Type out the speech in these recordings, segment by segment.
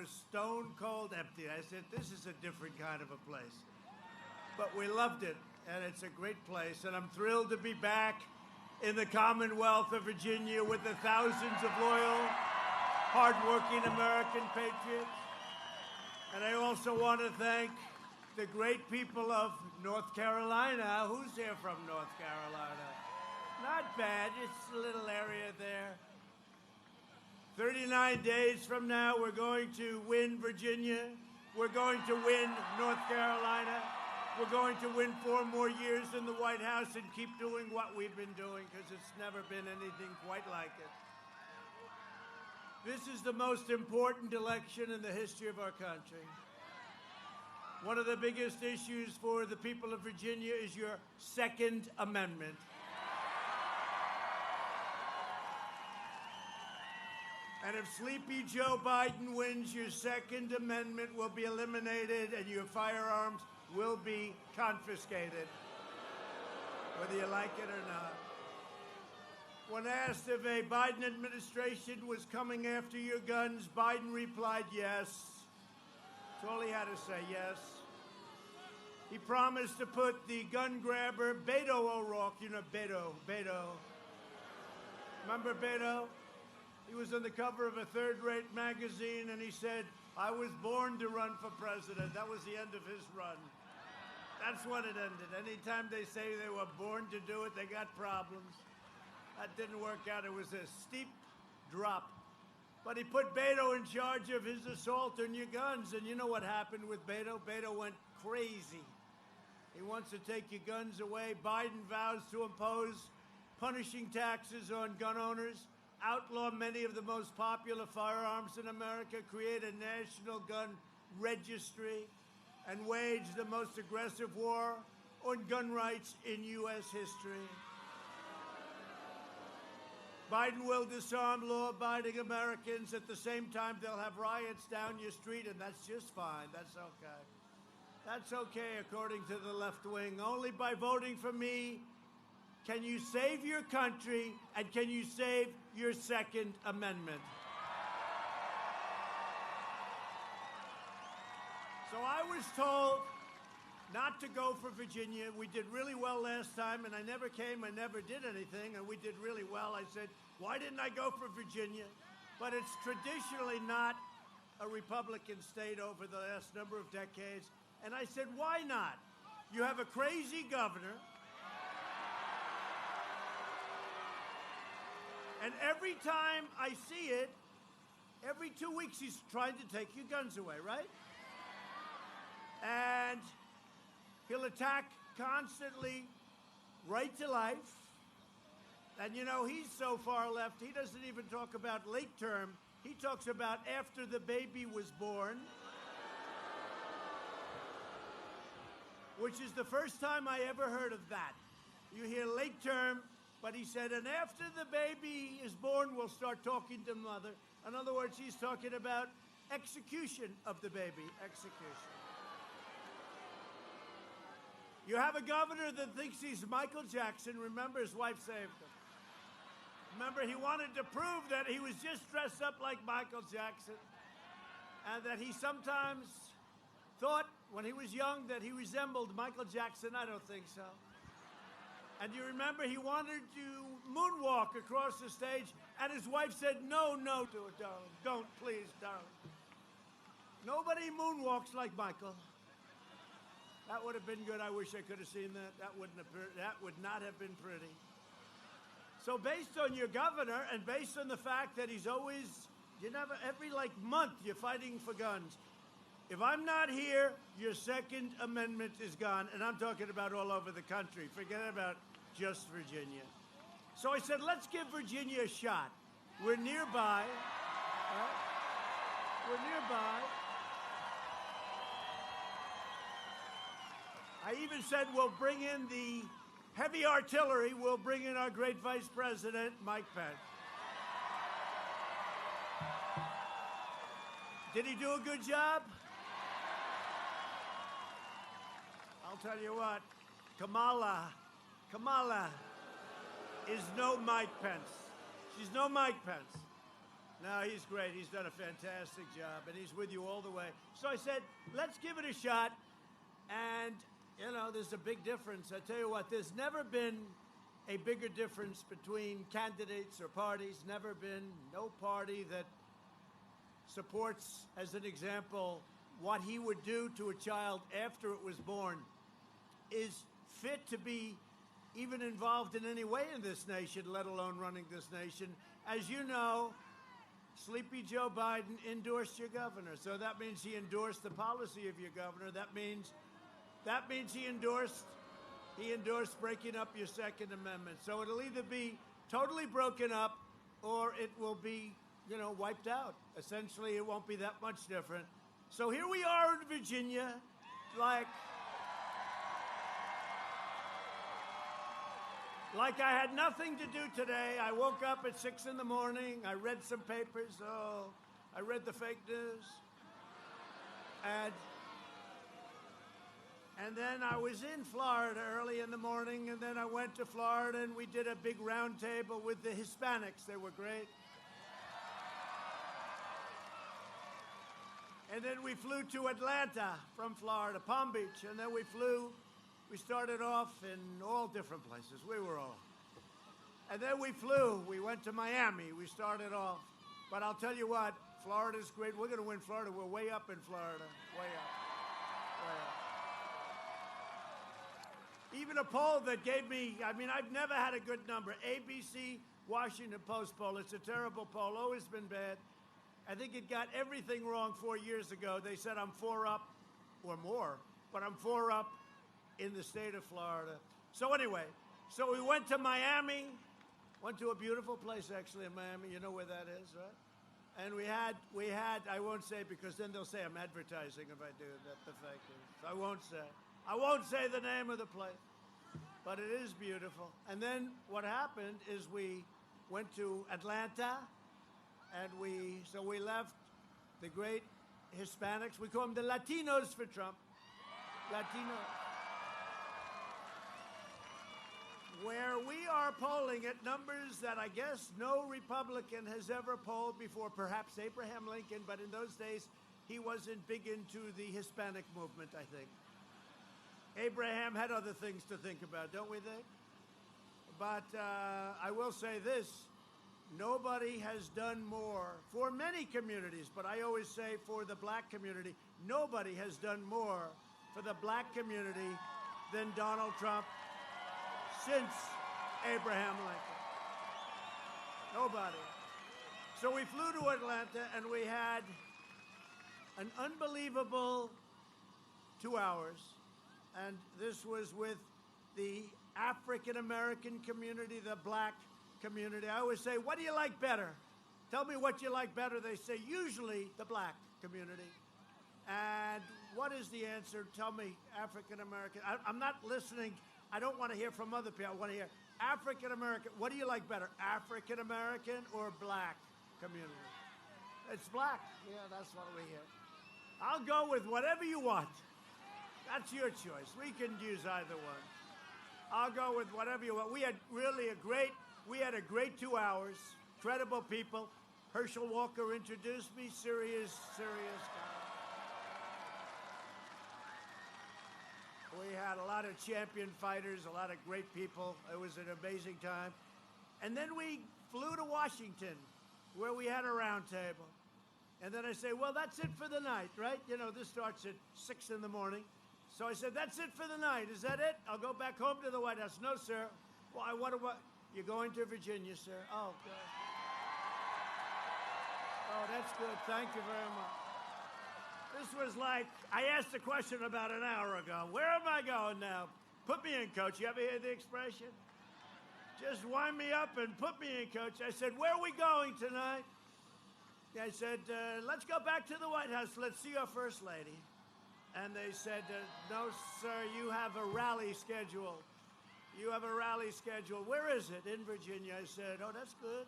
was stone cold empty. I said, this is a different kind of a place. But we loved it, and it's a great place. And I'm thrilled to be back in the Commonwealth of Virginia with the thousands of loyal, hardworking American patriots. And I also want to thank the great people of North Carolina. Who's here from North Carolina? Not bad. It's a little area there. 39 days from now, we're going to win Virginia. We're going to win North Carolina. We're going to win 4 more years in the White House and keep doing what we've been doing, because it's never been anything quite like it. This is the most important election in the history of our country. One of the biggest issues for the people of Virginia is your Second Amendment. And if Sleepy Joe Biden wins, your Second Amendment will be eliminated and your firearms will be confiscated, whether you like it or not. When asked if a Biden administration was coming after your guns, Biden replied yes. That's all he had to say, yes. He promised to put the gun grabber, Beto O'Rourke, you know Beto. Remember Beto? He was on the cover of a third-rate magazine, and he said, I was born to run for president. That was the end of his run. That's when it ended. Anytime they say they were born to do it, they got problems. That didn't work out. It was a steep drop. But he put Beto in charge of his assault on your guns, and you know what happened with Beto? Beto went crazy. He wants to take your guns away. Biden vows to impose punishing taxes on gun owners, outlaw many of the most popular firearms in America, create a national gun registry, and wage the most aggressive war on gun rights in U.S. history. Biden will disarm law-abiding Americans. At the same time, they'll have riots down your street, and that's just fine. That's okay. That's okay, according to the left wing. Only by voting for me can you save your country, and can you save your Second Amendment? So I was told not to go for Virginia. We did really well last time, and I never came, I never did anything, and we did really well. I said, why didn't I go for Virginia? But it's traditionally not a Republican state over the last number of decades. And I said, why not? You have a crazy governor, and every time I see it, every 2 weeks he's trying to take your guns away, right? And he'll attack constantly right to life. And, you know, he's so far left, he doesn't even talk about late term. He talks about after the baby was born, which is the first time I ever heard of that. You hear late term, but he said, and after the baby is born, we'll start talking to mother. In other words, he's talking about execution of the baby, execution. You have a governor that thinks he's Michael Jackson. Remember, his wife saved him. Remember, he wanted to prove that he was just dressed up like Michael Jackson, and that he sometimes thought when he was young that he resembled Michael Jackson. I don't think so. And you remember he wanted to moonwalk across the stage, and his wife said, no, do it, darling. Don't, please, darling. Nobody moonwalks like Michael. That would have been good. I wish I could have seen that. That would not have been pretty. So based on your governor, and based on the fact that he's always, every month you're fighting for guns. If I'm not here, your Second Amendment is gone. And I'm talking about all over the country. Forget about just Virginia. So I said, let's give Virginia a shot. We're nearby. Right? We're nearby. I even said we'll bring in the heavy artillery. We'll bring in our great Vice President, Mike Pence. Did he do a good job? I'll tell you what, Kamala is no Mike Pence. She's no Mike Pence. No, he's great. He's done a fantastic job, and he's with you all the way. So I said, let's give it a shot. And, you know, there's a big difference. I tell you what, there's never been a bigger difference between candidates or parties. Never been. No party that supports, as an example, what he would do to a child after it was born is fit to be even involved in any way in this nation, let alone running this nation. As you know, Sleepy Joe Biden endorsed your governor. So that means he endorsed the policy of your governor. That means he endorsed breaking up your Second Amendment. So it'll either be totally broken up or it will be, you know, wiped out. Essentially, it won't be that much different. So here we are in Virginia, like I had nothing to do today. I woke up at 6 in the morning. I read some papers. Oh, I read the fake news. And then I was in Florida early in the morning, and then I went to Florida, and we did a big round table with the Hispanics. They were great. And then we flew to Atlanta from Florida, Palm Beach, and then we started off in all different places. We were all. And then we went to Miami. We started off. But I'll tell you what, Florida's great. We're going to win Florida. We're way up in Florida. Way up. Way up. Even a poll that gave me, I mean, I've never had a good number. ABC, Washington Post poll. It's a terrible poll. Always been bad. I think it got everything wrong 4 years ago. They said I'm 4 up or more, but I'm 4 up in the state of Florida. So anyway, so we went to Miami, went to a beautiful place actually in Miami. You know where that is, right? And we had, I won't say because then they'll say I'm advertising if I do that, the fake news. I won't say the name of the place, but it is beautiful. And then what happened is we went to Atlanta, and we left the great Hispanics. We call them the Latinos for Trump. Latinos. Where we are polling at numbers that I guess no Republican has ever polled before, perhaps Abraham Lincoln, but in those days he wasn't big into the Hispanic movement, I think. Abraham had other things to think about, don't we think? But I will say this. Nobody has done more for many communities, but I always say for the black community, nobody has done more for the black community than Donald Trump since Abraham Lincoln. Nobody. So we flew to Atlanta, and we had an unbelievable 2 hours, and this was with the African-American community, the black community. I always say, what do you like better? Tell me what you like better. They say usually the black community. And what is the answer? Tell me, African American. I'm not listening. I don't want to hear from other people. I want to hear African American. What do you like better, African American or black community? It's black. Yeah, that's what we hear. I'll go with whatever you want. That's your choice. We can use either one. I'll go with whatever you want. We had a great 2 hours. Credible people. Herschel Walker introduced me. Serious guy. We had a lot of champion fighters, a lot of great people. It was an amazing time. And then we flew to Washington, where we had a round table. And then I say, well, that's it for the night, right? You know, this starts at 6 in the morning. So I said, that's it for the night. Is that it? I'll go back home to the White House. No, sir. Why? What? You're going to Virginia, sir. Oh, good. Oh, that's good. Thank you very much. This was like, I asked a question about an hour ago. Where am I going now? Put me in, coach. You ever hear the expression? Just wind me up and put me in, coach. I said, where are we going tonight? I said, let's go back to the White House. Let's see our first lady. And they said, no, sir, you have a rally schedule. You have a rally schedule. Where is it? In Virginia. I said, oh, that's good.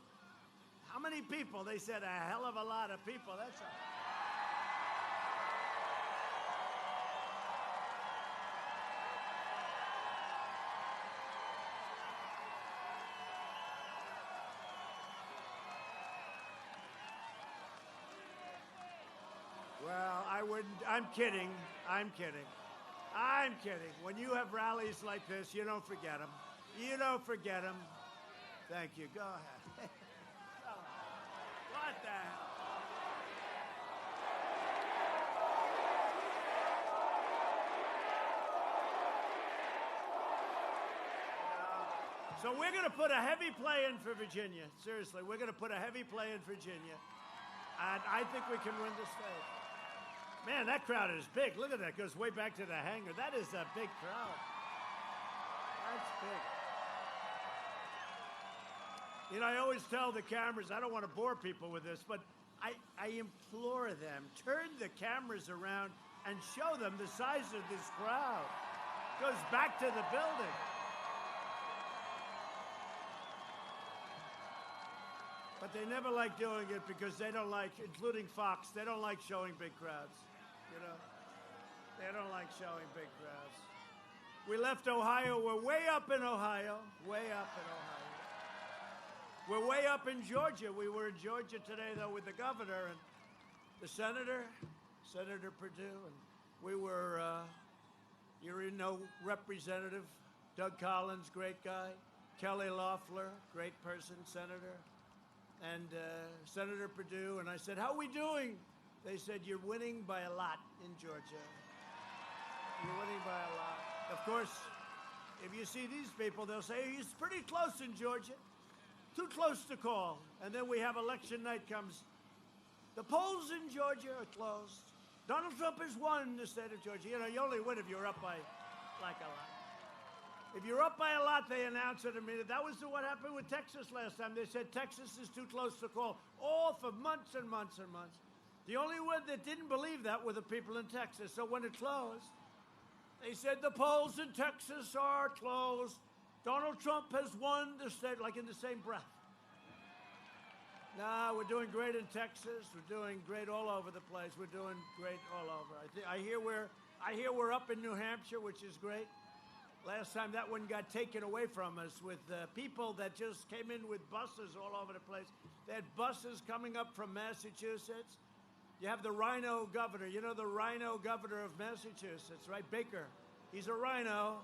How many people? They said, a hell of a lot of people. That's all. Well, I wouldn't. I'm kidding. I'm kidding. I'm kidding. When you have rallies like this, you don't forget them. You don't forget them. Thank you. Go ahead. What the hell? So we're going to put a heavy play in for Virginia. Seriously, we're going to put a heavy play in Virginia. And I think we can win the state. Man, that crowd is big. Look at that. Goes way back to the hangar. That is a big crowd. That's big. You know, I always tell the cameras, I don't want to bore people with this, but I implore them, turn the cameras around and show them the size of this crowd. Goes back to the building. But they never like doing it because they don't like, including Fox, they don't like showing big crowds. You know, they don't like showing big crowds. We left Ohio. We're way up in Ohio. Way up in Ohio. We're way up in Georgia. We were in Georgia today, though, with the governor and the senator, Senator Perdue. And we were, you know, Representative Doug Collins, great guy. Kelly Loeffler, great person, senator. And Senator Perdue. And I said, how are we doing? They said, you're winning by a lot in Georgia. You're winning by a lot. Of course, if you see these people, they'll say, he's pretty close in Georgia. Too close to call. And then we have election night comes. The polls in Georgia are closed. Donald Trump has won the state of Georgia. You know, you only win if you're up by like a lot. If you're up by a lot, they announce it immediately. That was what happened with Texas last time. They said Texas is too close to call. All for months and months and months. The only one that didn't believe that were the people in Texas. So when it closed, they said the polls in Texas are closed. Donald Trump has won the state, like in the same breath. No, we're doing great in Texas. We're doing great all over the place. We're doing great all over. I hear we're up in New Hampshire, which is great. Last time that one got taken away from us with people that just came in with buses all over the place. They had buses coming up from Massachusetts. You have the rhino governor. You know the rhino governor of Massachusetts, right? Baker. He's a rhino,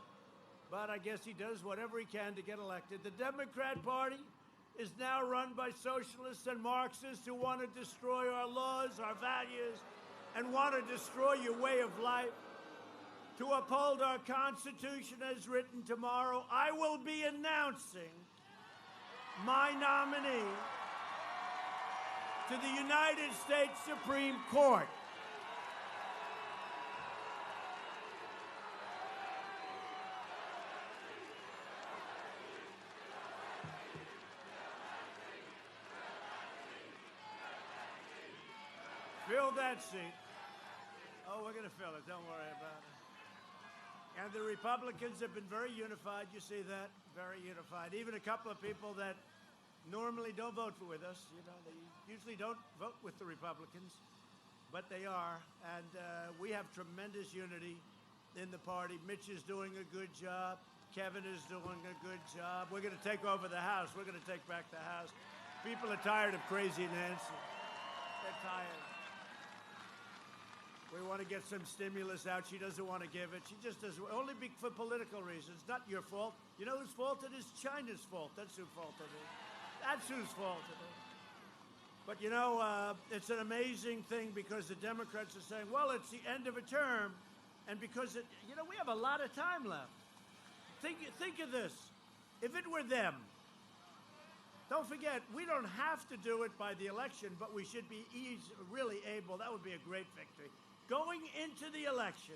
but I guess he does whatever he can to get elected. The Democrat Party is now run by socialists and Marxists who want to destroy our laws, our values, and want to destroy your way of life. To uphold our Constitution as written tomorrow, I will be announcing my nominee to the United States Supreme Court. Fill that seat. Oh, we're going to fill it. Don't worry about it. And the Republicans have been very unified. You see that? Very unified. Even a couple of people that normally don't vote with us, you know, they usually don't vote with the Republicans, but they are. And we have tremendous unity in the party. Mitch is doing a good job. Kevin is doing a good job. We're going to take over the House. We're going to take back the House. People are tired of crazy Nancy. They're tired. We want to get some stimulus out. She doesn't want to give it. She just doesn't. Only for political reasons. Not your fault. You know whose fault it is? China's fault. That's whose fault it is. That's whose fault it is. But, you know, it's an amazing thing because the Democrats are saying, well, it's the end of a term. And because, you know, we have a lot of time left. Think of this. If it were them, don't forget, we don't have to do it by the election, but we should be really able. That would be a great victory. Going into the election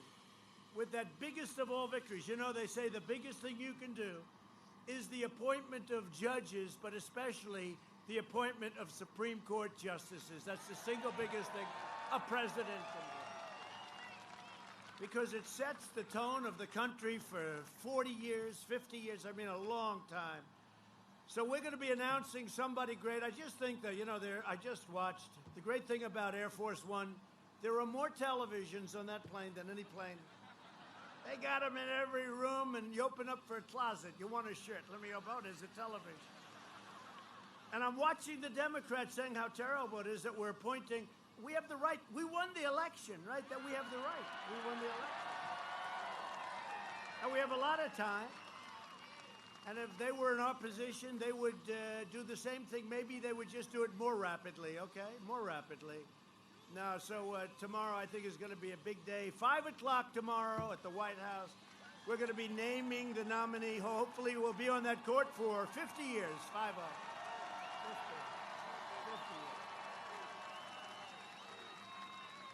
with that biggest of all victories. You know, they say the biggest thing you can do is the appointment of judges, but especially the appointment of Supreme Court justices. That's the single biggest thing a president can do. Because it sets the tone of the country for 40 years, 50 years, I mean a long time. So we're going to be announcing somebody great. I just think that, you know, I just watched. The great thing about Air Force One, there are more televisions on that plane than any plane. They got them in every room, and you open up for a closet. You want a shirt. Let me go, oh, there's a television. And I'm watching the Democrats saying how terrible it is that we're appointing. we have the right. We won the election, right? That we have the right. We won the election. And we have a lot of time. And if they were in opposition, they would do the same thing. Maybe they would just do it more rapidly, okay? More rapidly. No, so tomorrow I think is going to be a big day. 5 o'clock tomorrow at the White House. We're going to be naming the nominee. Hopefully we'll be on that court for 50 years. 50. 50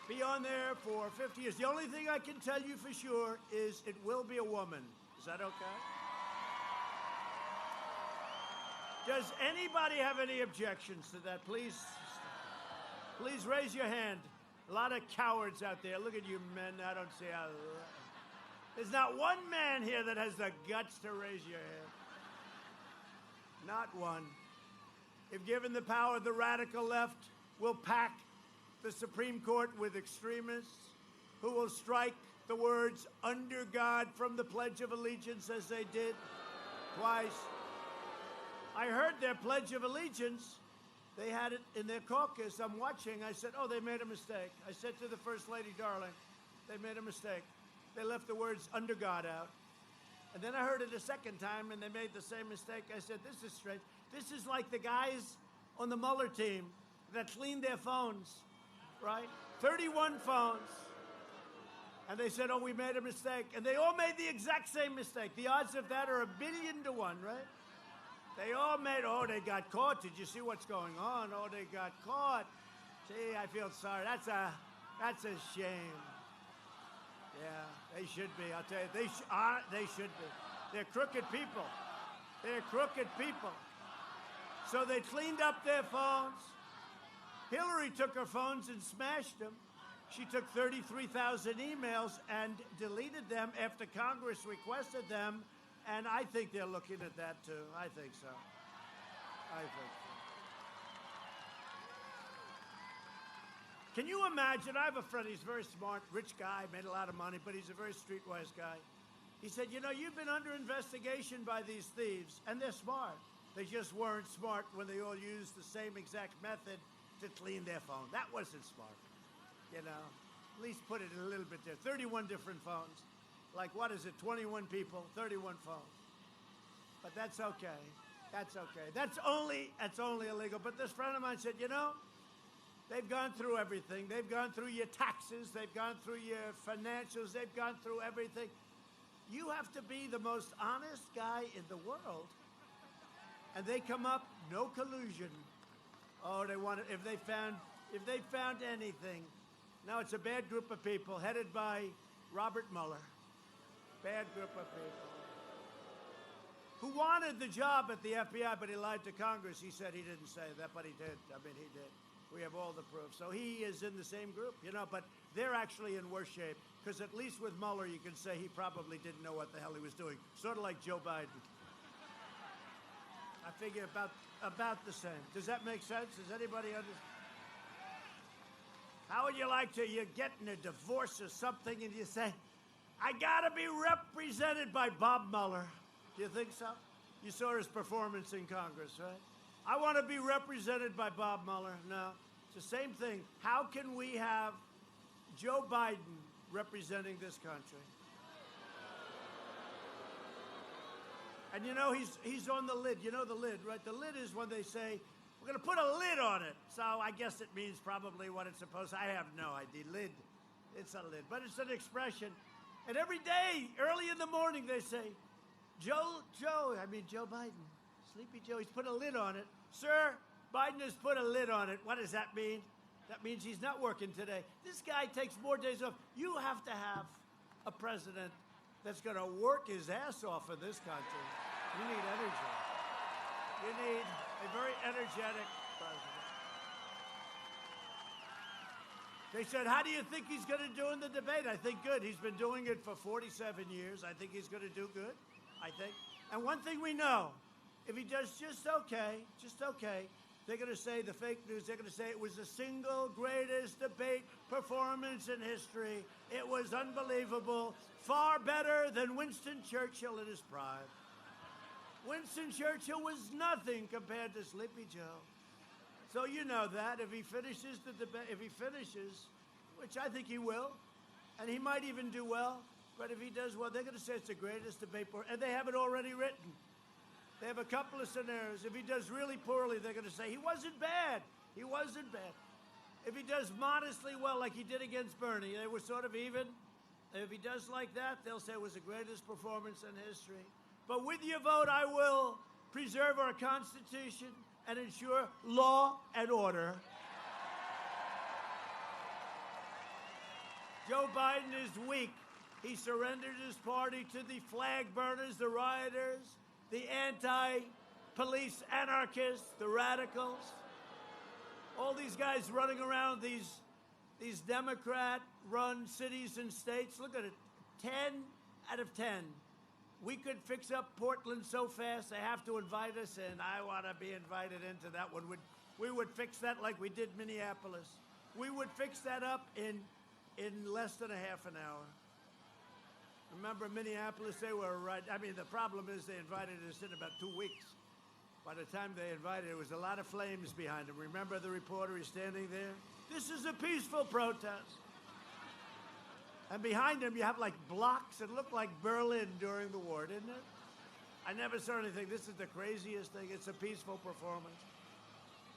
years. Be on there for 50 years. The only thing I can tell you for sure is it will be a woman. Is that okay? Does anybody have any objections to that? Please raise your hand. A lot of cowards out there. Look at you men. I don't see how. There's not one man here that has the guts to raise your hand. Not one. If given the power, the radical left will pack the Supreme Court with extremists who will strike the words "under God" from the Pledge of Allegiance as they did twice. I heard their Pledge of Allegiance. They had it in their caucus. I'm watching. I said, oh, they made a mistake. I said to the First Lady, darling, they made a mistake. They left the words "under God" out. And then I heard it a second time, and they made the same mistake. I said, this is strange. This is like the guys on the Mueller team that cleaned their phones, right? 31 phones. And they said, oh, we made a mistake. And they all made the exact same mistake. The odds of that are 1,000,000,000 to 1, right? They all made, oh, they got caught. Did you see what's going on? Oh, they got caught. Gee, I feel sorry. That's a shame. Yeah, they should be. I'll tell you, they should be. They're crooked people. They're crooked people. So they cleaned up their phones. Hillary took her phones and smashed them. She took 33,000 emails and deleted them after Congress requested them. And I think they're looking at that, too. I think so. I think so. Can you imagine? I have a friend. He's a very smart, rich guy, made a lot of money, but he's a very streetwise guy. He said, you know, you've been under investigation by these thieves, and they're smart. They just weren't smart when they all used the same exact method to clean their phone. That wasn't smart. You know, at least put it a little bit there. 31 different phones. Like, what is it, 21 people, 31 phones. But that's okay. That's okay. That's only illegal. But this friend of mine said, you know, they've gone through everything. They've gone through your taxes. They've gone through your financials. They've gone through everything. You have to be the most honest guy in the world. And they come up, no collusion. Oh, they want it, if they found anything. No, it's a bad group of people headed by Robert Mueller. Bad group of people who wanted the job at the FBI, but he lied to Congress. He said he didn't say that, but he did. I mean, he did. We have all the proof. So he is in the same group, you know, but they're actually in worse shape because at least with Mueller, you can say he probably didn't know what the hell he was doing. Sort of like Joe Biden. I figure about the same. Does that make sense? Does anybody understand? How would you like to, you're getting a divorce or something and you say, I gotta be represented by Bob Mueller. Do you think so? You saw his performance in Congress, right? I want to be represented by Bob Mueller. No, it's the same thing. How can we have Joe Biden representing this country? And you know, he's on the lid. You know the lid, right? The lid is when they say, we're going to put a lid on it. So I guess it means probably what it's supposed to. I have no idea. Lid. It's a lid. But it's an expression. And every day, early in the morning, they say, Joe Biden, Sleepy Joe, he's put a lid on it. Sir, Biden has put a lid on it. What does that mean? That means he's not working today. This guy takes more days off. You have to have a president that's going to work his ass off in this country. You need energy. You need a very energetic president. They said, how do you think he's going to do in the debate? I think good. He's been doing it for 47 years. I think he's going to do good, I think. And one thing we know, if he does just okay, they're going to say, the fake news, they're going to say it was the single greatest debate performance in history. It was unbelievable. Far better than Winston Churchill in his prime. Winston Churchill was nothing compared to Sleepy Joe. So you know that if he finishes the debate, which I think he will, and he might even do well, but if he does well, they're going to say it's the greatest debate, and they have it already written. They have a couple of scenarios. If he does really poorly, they're going to say he wasn't bad. He wasn't bad. If he does modestly well, like he did against Bernie, they were sort of even. If he does like that, they'll say it was the greatest performance in history. But with your vote, I will preserve our Constitution and ensure law and order. Joe Biden is weak. He surrendered his party to the flag burners, the rioters, the anti-police anarchists, the radicals. All these guys running around these Democrat-run cities and states. Look at it, 10 out of 10. We could fix up Portland so fast, they have to invite us in. I want to be invited into that one. We would fix that like we did Minneapolis. We would fix that up in less than a half an hour. Remember Minneapolis, they were right. I mean, the problem is they invited us in about 2 weeks. By the time they invited, there was a lot of flames behind them. Remember the reporter, he's standing there? This is a peaceful protest. And behind him, you have like blocks that look like Berlin during the war, didn't it? I never saw anything. This is the craziest thing. It's a peaceful performance.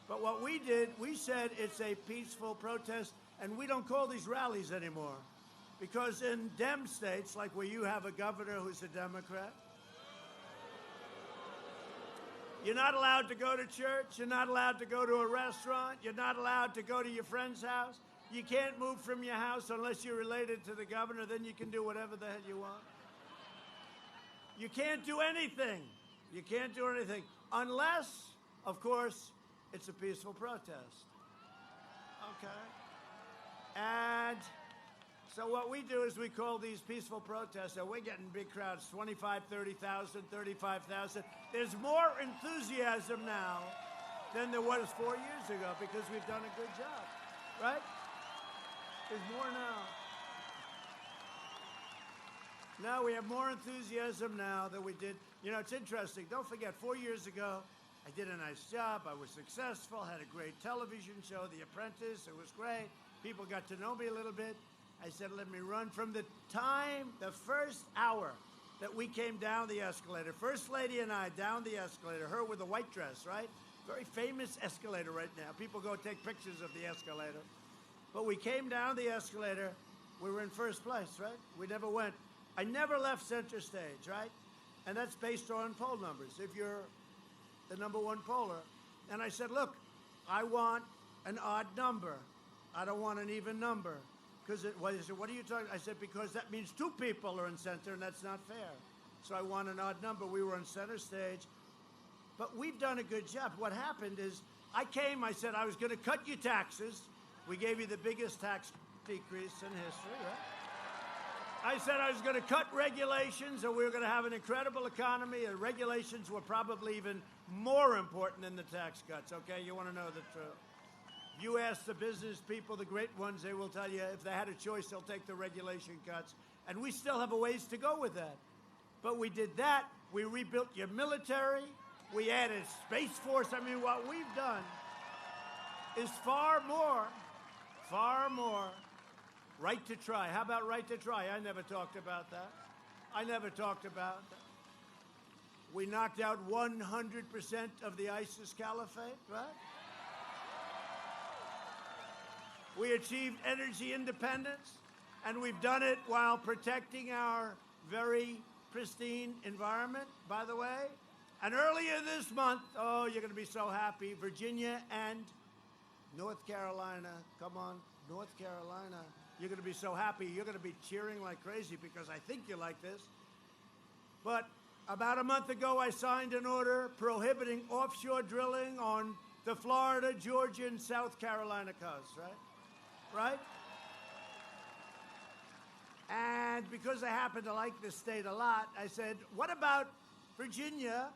But what we did, we said it's a peaceful protest, and we don't call these rallies anymore. Because in Dem states, like where you have a governor who's a Democrat, you're not allowed to go to church. You're not allowed to go to a restaurant. You're not allowed to go to your friend's house. You can't move from your house unless you're related to the governor. Then you can do whatever the hell you want. You can't do anything. You can't do anything unless, of course, it's a peaceful protest. Okay? And so what we do is we call these peaceful protests, and we're getting big crowds, 25, 30,000, 35,000. There's more enthusiasm now than there was 4 years ago because we've done a good job, right? There's more now. Now we have more enthusiasm now than we did. You know, it's interesting. Don't forget, 4 years ago, I did a nice job. I was successful, had a great television show, The Apprentice. It was great. People got to know me a little bit. I said, let me run from the time, the first hour that we came down the escalator. First Lady and I down the escalator, her with a white dress, right? Very famous escalator right now. People go take pictures of the escalator. But we came down the escalator. We were in first place, right? We never went. I never left center stage, right? And that's based on poll numbers. If you're the #1 poller. And I said, look, I want an odd number. I don't want an even number. Because he said, what are you talking about? I said, because that means 2 people are in center, and that's not fair. So I want an odd number. We were on center stage. But we've done a good job. What happened is I said I was going to cut your taxes. We gave you the biggest tax decrease in history, right? I said I was going to cut regulations, and we were going to have an incredible economy, and regulations were probably even more important than the tax cuts, okay? You want to know the truth. You ask the business people, the great ones, they will tell you if they had a choice, they'll take the regulation cuts. And we still have a ways to go with that. But we did that. We rebuilt your military. We added Space Force. I mean, what we've done is far more. Right to try. How about right to try? I never talked about that. We knocked out 100% of the ISIS caliphate, right? We achieved energy independence, and we've done it while protecting our very pristine environment, by the way. And earlier this month, oh, you're going to be so happy, Virginia and North Carolina, come on, North Carolina, you're going to be so happy. You're going to be cheering like crazy because I think you like this. But about a month ago, I signed an order prohibiting offshore drilling on the Florida, Georgia, and South Carolina coast, right? Right? And because I happen to like this state a lot, I said, what about Virginia?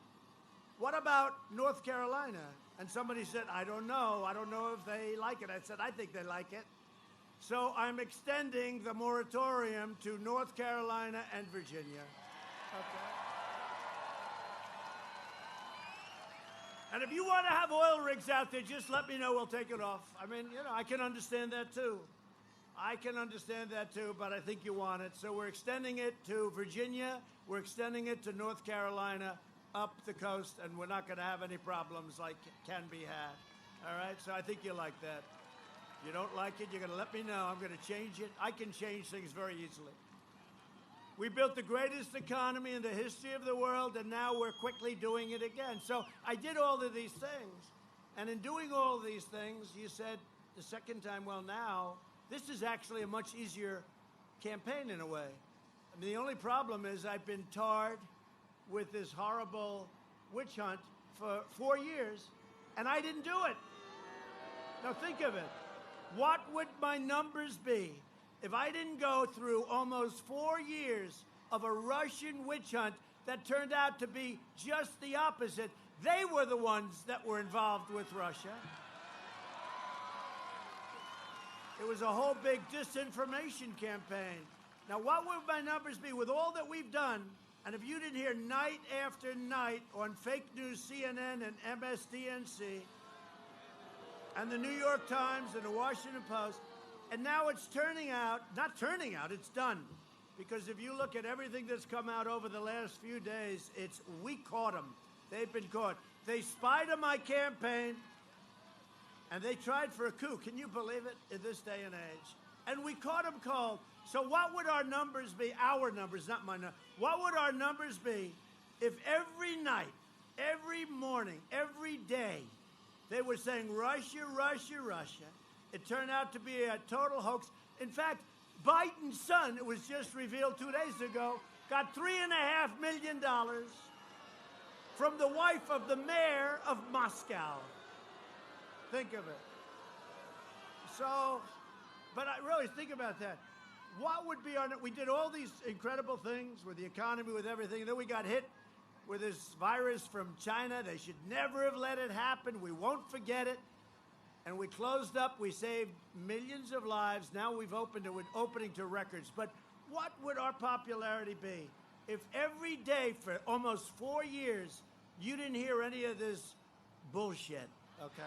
What about North Carolina? And somebody said, I don't know. I don't know if they like it. I said, I think they like it. So I'm extending the moratorium to North Carolina and Virginia. Okay. And if you want to have oil rigs out there, just let me know. We'll take it off. I mean, you know, I can understand that too. I can understand that too, but I think you want it. So we're extending it to Virginia. We're extending it to North Carolina, up the coast, and we're not going to have any problems like can be had. All right? So I think you like that. If you don't like it, you're going to let me know. I'm going to change it. I can change things very easily. We built the greatest economy in the history of the world, and now we're quickly doing it again. So I did all of these things. And in doing all of these things, you said the second time, well, now, this is actually a much easier campaign in a way. I mean, the only problem is I've been tarred with this horrible witch hunt for 4 years, and I didn't do it. Now think of it. What would my numbers be if I didn't go through almost 4 years of a Russian witch hunt that turned out to be just the opposite? They were the ones that were involved with Russia. It was a whole big disinformation campaign. Now, what would my numbers be with all that we've done? And if you didn't hear night after night on fake news, CNN and MSDNC, and the New York Times and the Washington Post, and now it's turning out, not turning out, it's done. Because if you look at everything that's come out over the last few days, it's we caught them. They've been caught. They spied on my campaign, and they tried for a coup. Can you believe it in this day and age? And we caught them cold. So what would our numbers be? Our numbers, not my numbers. What would our numbers be if every night, every morning, every day, they were saying Russia, Russia, Russia? It turned out to be a total hoax. In fact, Biden's son, it was just revealed 2 days ago, got $3.5 million from the wife of the mayor of Moscow. Think of it. So, but I really think about that. What would be our, we did all these incredible things with the economy, with everything, and then we got hit with this virus from China. They should never have let it happen. We won't forget it. And we closed up. We saved millions of lives. Now we've opened it with opening to records. But what would our popularity be if every day for almost 4 years you didn't hear any of this bullshit, okay?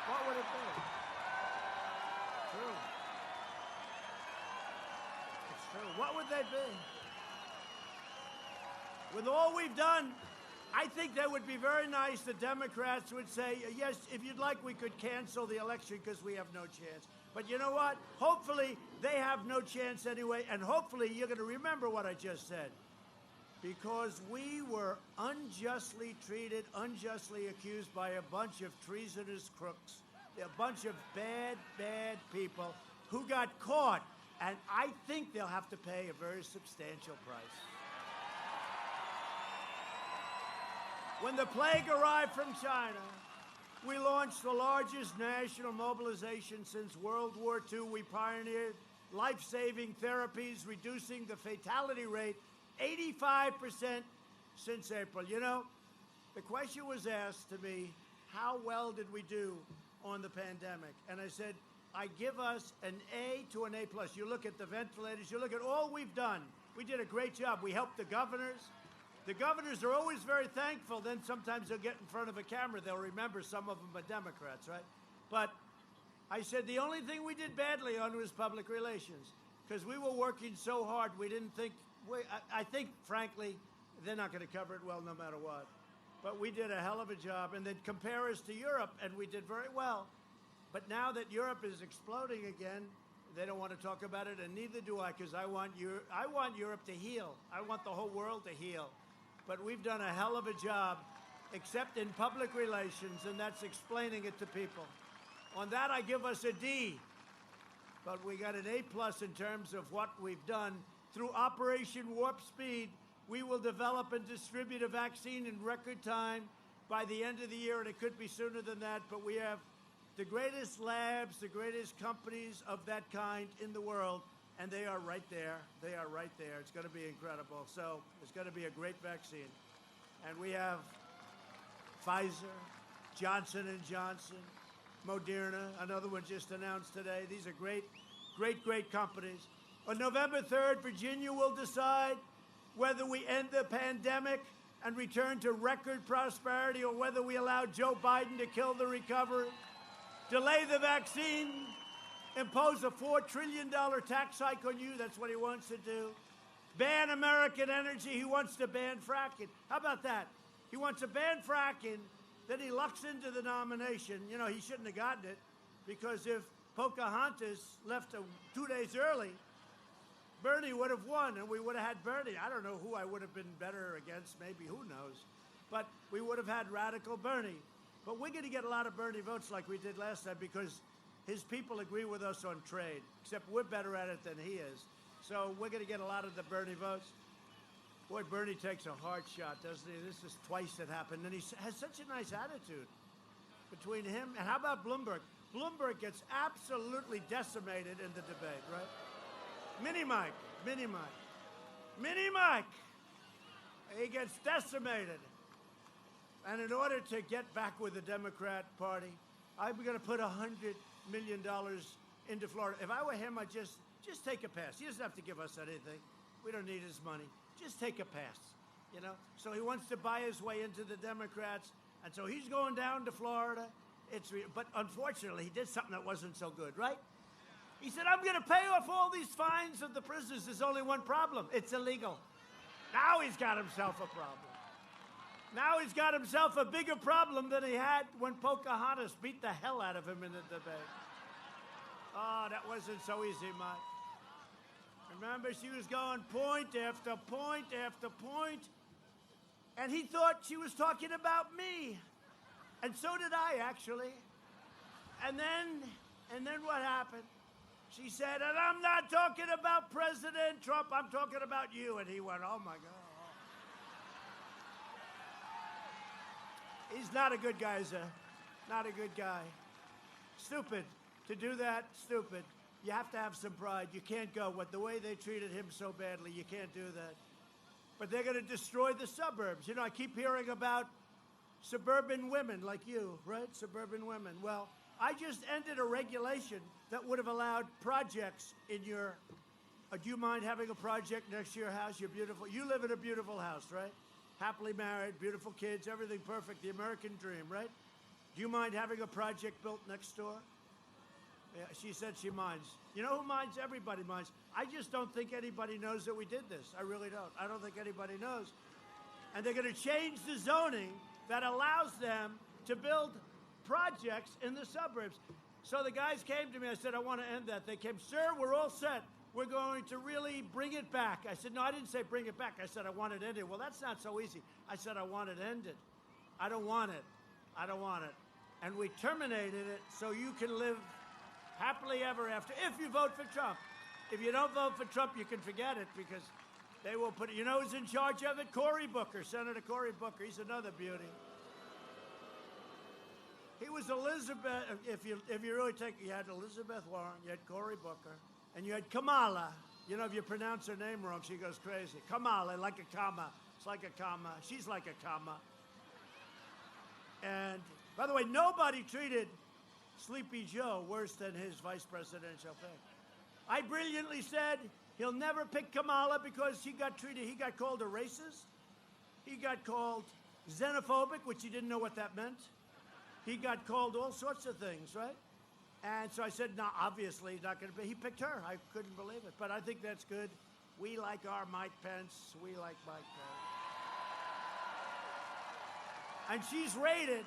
What would it be? True. It's true. What would they be? With all we've done, I think that would be very nice. The Democrats would say, yes, if you'd like, we could cancel the election because we have no chance. But you know what? Hopefully, they have no chance anyway, and hopefully you're going to remember what I just said. Because we were unjustly treated, unjustly accused by a bunch of treasonous crooks, a bunch of bad, bad people who got caught. And I think they'll have to pay a very substantial price. When the plague arrived from China, we launched the largest national mobilization since World War II. We pioneered life-saving therapies, reducing the fatality rate 85% since April. You know, the question was asked to me, how well did we do on the pandemic? And I said, I give us an A to an A+. You look at the ventilators, you look at all we've done. We did a great job. We helped the governors. The governors are always very thankful. Then sometimes they'll get in front of a camera. They'll remember some of them are Democrats, right? But I said the only thing we did badly on was public relations because we were working so hard. We didn't think, I think, frankly, they're not going to cover it well no matter what. But we did a hell of a job. And then compare us to Europe, and we did very well. But now that Europe is exploding again, they don't want to talk about it, and neither do I, because I want Europe to heal. I want the whole world to heal. But we've done a hell of a job, except in public relations, and that's explaining it to people. On that, I give us a D. But we got an A+ in terms of what we've done. Through Operation Warp Speed, we will develop and distribute a vaccine in record time by the end of the year, and it could be sooner than that, but we have the greatest labs, the greatest companies of that kind in the world, and they are right there. They are right there. It's going to be incredible. So it's going to be a great vaccine. And we have Pfizer, Johnson & Johnson, Moderna, another one just announced today. These are great, great, great companies. On November 3rd, Virginia will decide whether we end the pandemic and return to record prosperity, or whether we allow Joe Biden to kill the recovery, delay the vaccine, impose a $4 trillion tax hike on you. That's what he wants to do. Ban American energy. He wants to ban fracking. How about that? He wants to ban fracking. Then he lucks into the nomination. You know, he shouldn't have gotten it, because if Pocahontas left 2 days early, Bernie would have won, and we would have had Bernie. I don't know who I would have been better against, maybe, who knows. But we would have had radical Bernie. But we're going to get a lot of Bernie votes like we did last time, because his people agree with us on trade, except we're better at it than he is. So we're going to get a lot of the Bernie votes. Boy, Bernie takes a hard shot, doesn't he? This is twice it happened. And he has such a nice attitude between him. And how about Bloomberg? Bloomberg gets absolutely decimated in the debate, right? Mini Mike. He gets decimated. And in order to get back with the Democrat Party, I'm going to put $100 million into Florida. If I were him, I'd just take a pass. He doesn't have to give us anything. We don't need his money. Just take a pass, you know? So he wants to buy his way into the Democrats, and so he's going down to Florida. But unfortunately, he did something that wasn't so good, right? He said, I'm going to pay off all these fines of the prisoners. There's only one problem. It's illegal. Now he's got himself a problem. Now he's got himself a bigger problem than he had when Pocahontas beat the hell out of him in the debate. Oh, that wasn't so easy, Mike. Remember, she was going point after point after point, and he thought she was talking about me. And so did I, actually. And then what happened? She said, and I'm not talking about President Trump, I'm talking about you. And he went, oh, my God. He's not a good guy, sir. Not a good guy. Stupid. To do that, stupid. You have to have some pride. You can't go. The way they treated him so badly, you can't do that. But they're going to destroy the suburbs. You know, I keep hearing about suburban women like you, right? Suburban women. Well, I just ended a regulation that would have allowed projects in your... do you mind having a project next to your house? You're beautiful. You live in a beautiful house, right? Happily married, beautiful kids, everything perfect, the American dream, right? Do you mind having a project built next door? Yeah, she said she minds. You know who minds? Everybody minds. I just don't think anybody knows that we did this. I really don't. I don't think anybody knows. And they're going to change the zoning that allows them to build projects in the suburbs. So the guys came to me. I said, I want to end that. They came, sir, we're all set. We're going to really bring it back. I said, no, I didn't say bring it back. I said, I want it ended. Well, that's not so easy. I said, I want it ended. I don't want it. I don't want it. And we terminated it so you can live happily ever after, if you vote for Trump. If you don't vote for Trump, you can forget it, because they will put it. You know who's in charge of it? Cory Booker, Senator Cory Booker. He's another beauty. He was Elizabeth. If you really take, you had Elizabeth Warren, you had Cory Booker, and you had Kamala. You know, if you pronounce her name wrong, she goes crazy. Kamala, like a comma. It's like a comma. She's like a comma. And by the way, nobody treated Sleepy Joe worse than his vice presidential pick. I brilliantly said he'll never pick Kamala because he got called a racist. He got called xenophobic, which he didn't know what that meant. He got called all sorts of things, right? And so I said, no, obviously he's not going to be. He picked her. I couldn't believe it. But I think that's good. We like our Mike Pence. We like Mike Pence. And she's rated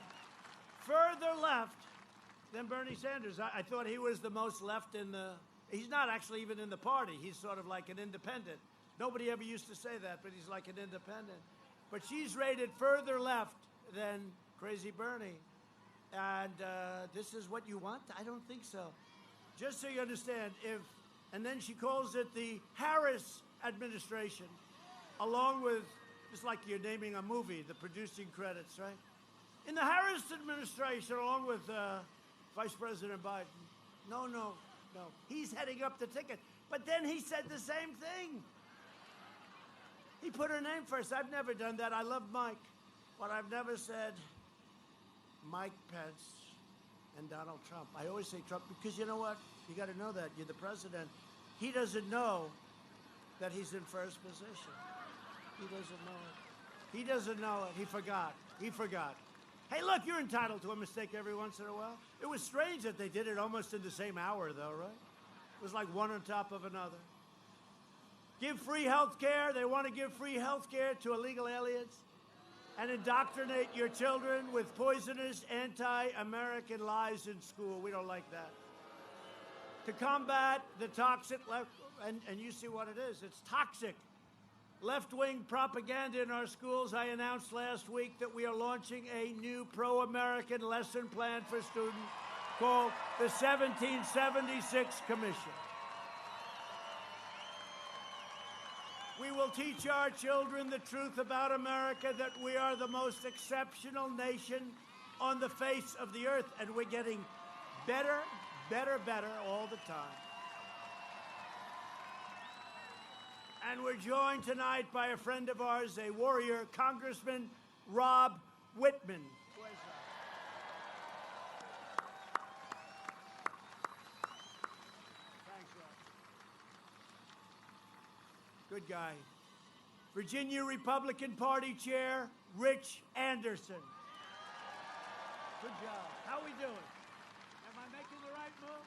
further left than Bernie Sanders. I thought he was the most left in the... He's not actually even in the party. He's sort of like an independent. Nobody ever used to say that, but he's like an independent. But she's rated further left than crazy Bernie. And this is what you want? I don't think so. Just so you understand, and then she calls it the Harris administration, along with, it's like you're naming a movie, the producing credits, right? In the Harris administration, along with Vice President Biden. No. He's heading up the ticket. But then he said the same thing. He put her name first. I've never done that. I love Mike. But I've never said Mike Pence and Donald Trump. I always say Trump because you know what? You got to know that. You're the president. He doesn't know that he's in first position. He doesn't know it. He doesn't know it. He forgot. He forgot. Hey, look, you're entitled to a mistake every once in a while. It was strange that they did it almost in the same hour, though, right? It was like one on top of another. Give free health care. They want to give free health care to illegal aliens and indoctrinate your children with poisonous anti-American lies in school. We don't like that. To combat the toxic left, and you see what it is. It's toxic left-wing propaganda in our schools. I announced last week that we are launching a new pro-American lesson plan for students called the 1776 Commission. We will teach our children the truth about America, that we are the most exceptional nation on the face of the earth, and we're getting better, better, better all the time. And we're joined tonight by a friend of ours, a warrior, Congressman Rob Whitman. Thanks, Rob. Good guy. Virginia Republican Party Chair, Rich Anderson. Good job. How we doing? Am I making the right move?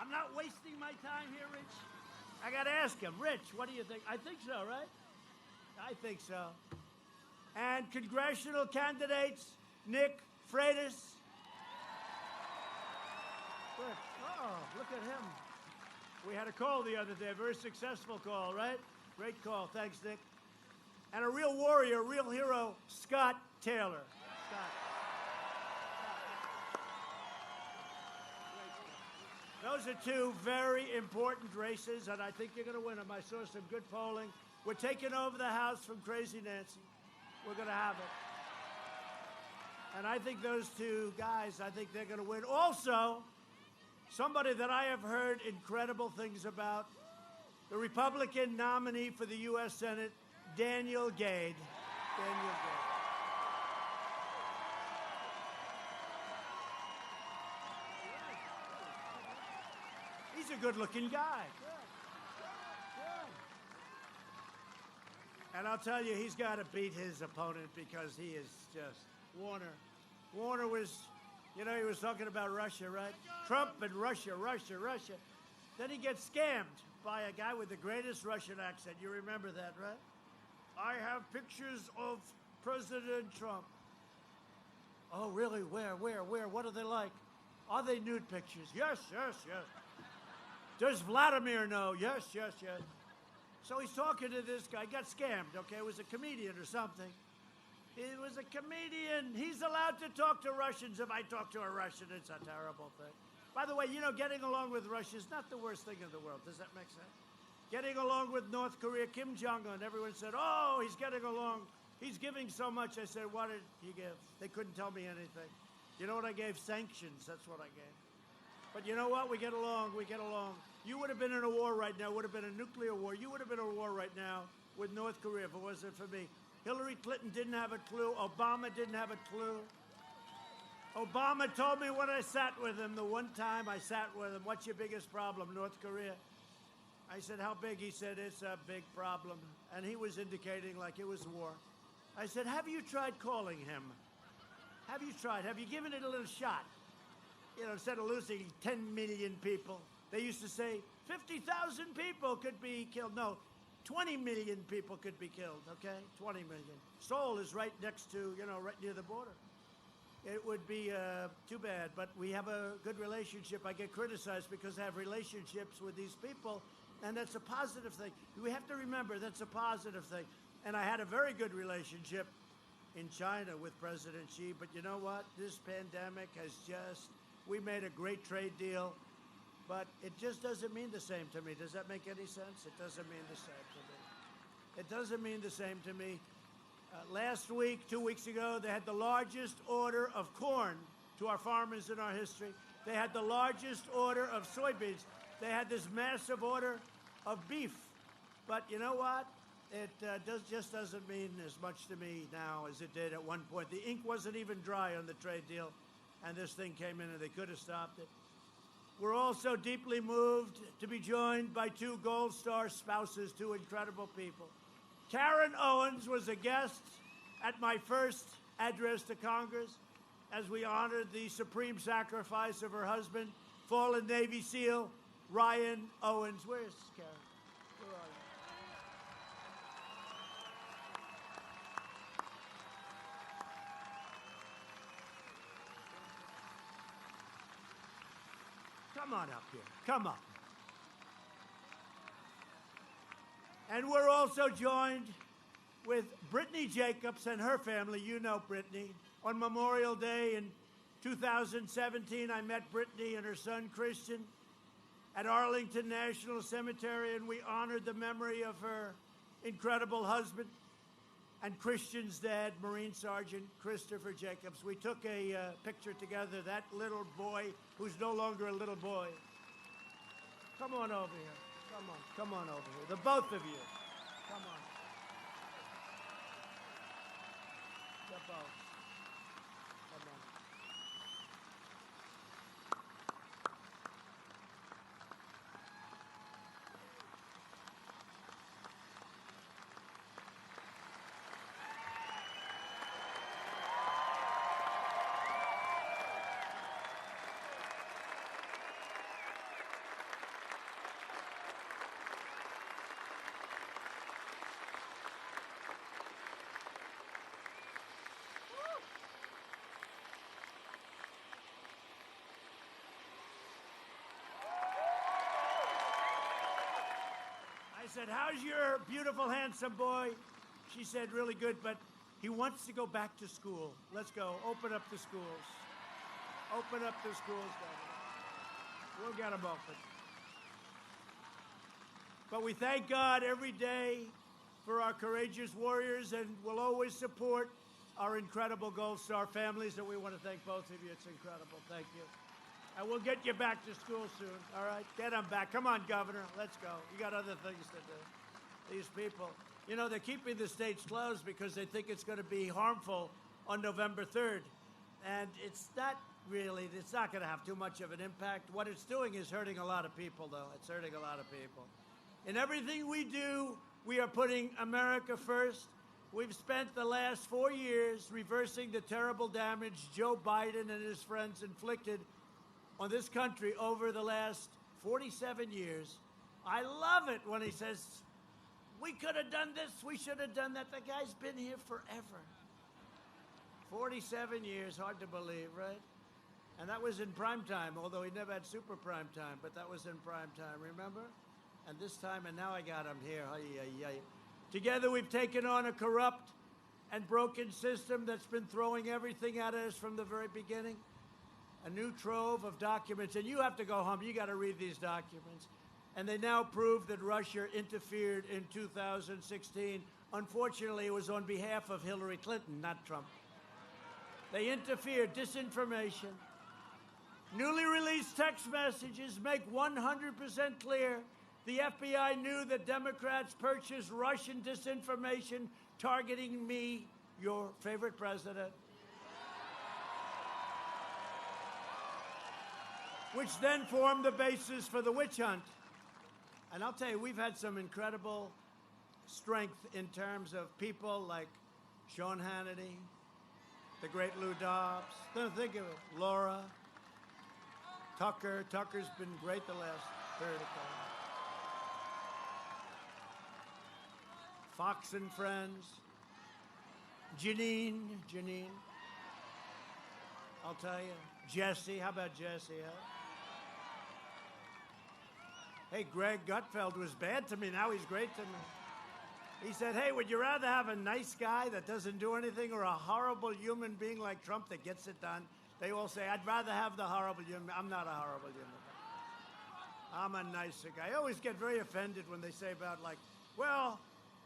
I'm not wasting my time here, Rich. I got to ask him. Rich, what do you think? I think so, right? I think so. And congressional candidates, Nick Freitas. Good. Oh, look at him. We had a call the other day, a very successful call, right? Great call. Thanks, Nick. And a real warrior, a real hero, Scott Taylor. Scott. Those are two very important races, and I think you're going to win them. I saw some good polling. We're taking over the House from Crazy Nancy. We're going to have it. And I think those two guys, I think they're going to win. Also, somebody that I have heard incredible things about, the Republican nominee for the U.S. Senate, Daniel Gade. Daniel Gade. He's a good-looking guy. Good. And I'll tell you, he's got to beat his opponent because he is just Warner. Warner was, you know, he was talking about Russia, right? Trump and Russia. Then he gets scammed by a guy with the greatest Russian accent. You remember that, right? I have pictures of President Trump. Oh, really? Where? What are they like? Are they nude pictures? Yes. Does Vladimir know? Yes. So he's talking to this guy. Got scammed, okay? It was a comedian or something. It was a comedian. He's allowed to talk to Russians. If I talk to a Russian, it's a terrible thing. By the way, you know, getting along with Russia is not the worst thing in the world. Does that make sense? Getting along with North Korea, Kim Jong-un, everyone said, oh, he's getting along. He's giving so much. I said, what did he give? They couldn't tell me anything. You know what I gave? Sanctions. That's what I gave. But you know what? We get along. You would have been in a war right now. Would have been a nuclear war. You would have been in a war right now with North Korea if it wasn't for me. Hillary Clinton didn't have a clue. Obama didn't have a clue. Obama told me when I sat with him, the one time I sat with him, what's your biggest problem, North Korea? I said, how big? He said, it's a big problem. And he was indicating like it was war. I said, have you tried calling him? Have you tried? Have you given it a little shot? You know, instead of losing 10 million people, they used to say 50,000 people could be killed. No, 20 million people could be killed, okay? 20 million. Seoul is right next to, you know, right near the border. It would be too bad, but we have a good relationship. I get criticized because I have relationships with these people, and that's a positive thing. We have to remember that's a positive thing. And I had a very good relationship in China with President Xi, but you know what? This pandemic has just... We made a great trade deal, but it just doesn't mean the same to me. Does that make any sense? It doesn't mean the same to me. It doesn't mean the same to me. Last week, 2 weeks ago, they had the largest order of corn to our farmers in our history. They had the largest order of soybeans. They had this massive order of beef. But you know what? It just doesn't mean as much to me now as it did at one point. The ink wasn't even dry on the trade deal. And this thing came in and they could have stopped it. We're also deeply moved to be joined by two Gold Star spouses, two incredible people. Karen Owens was a guest at my first address to Congress, as we honored the supreme sacrifice of her husband, fallen Navy SEAL Ryan Owens. Where's Karen? Where are you? Come on up here. Come up. And we're also joined with Brittany Jacobs and her family. You know Brittany. On Memorial Day in 2017, I met Brittany and her son Christian at Arlington National Cemetery, and we honored the memory of her incredible husband and Christian's dad, Marine Sergeant Christopher Jacobs. We took a picture together, that little boy who's no longer a little boy. Come on over here. Come on over here. The both of you. Come on. The both. Come on. I said, how's your beautiful, handsome boy? She said, really good, but he wants to go back to school. Let's go. Open up the schools. Open up the schools, Governor. We'll get them open. But we thank God every day for our courageous warriors, and we'll always support our incredible Gold Star families, and we want to thank both of you. It's incredible. Thank you. And we'll get you back to school soon, all right? Get them back. Come on, Governor. Let's go. You got other things to do. These people, you know, they're keeping the states closed because they think it's going to be harmful on November 3rd. And it's not really, it's not going to have too much of an impact. What it's doing is hurting a lot of people, though. It's hurting a lot of people. In everything we do, we are putting America first. We've spent the last 4 years reversing the terrible damage Joe Biden and his friends inflicted on this country over the last 47 years. I love it when he says, we could have done this, we should have done that. The guy's been here forever. 47 years, hard to believe, right? And that was in prime time, although he never had super prime time, but that was in prime time, remember? And this time, and now I got him here. Together we've taken on a corrupt and broken system that's been throwing everything at us from the very beginning. A new trove of documents, and you have to go home. You got to read these documents. And they now prove that Russia interfered in 2016. Unfortunately, it was on behalf of Hillary Clinton, not Trump. They interfered, disinformation. Newly released text messages make 100% clear the FBI knew that Democrats purchased Russian disinformation targeting me, your favorite president, which then formed the basis for the witch hunt. And I'll tell you, we've had some incredible strength in terms of people like Sean Hannity, the great Lou Dobbs. Don't think of it. Laura, Tucker. Tucker's been great the last period of time. Fox and Friends. Janine. I'll tell you. Jesse. How about Jesse, huh? Hey, Greg Gutfeld was bad to me. Now he's great to me. He said, hey, would you rather have a nice guy that doesn't do anything or a horrible human being like Trump that gets it done? They all say, I'd rather have the horrible human. I'm not a horrible human being. I'm a nicer guy. I always get very offended when they say about, like, well,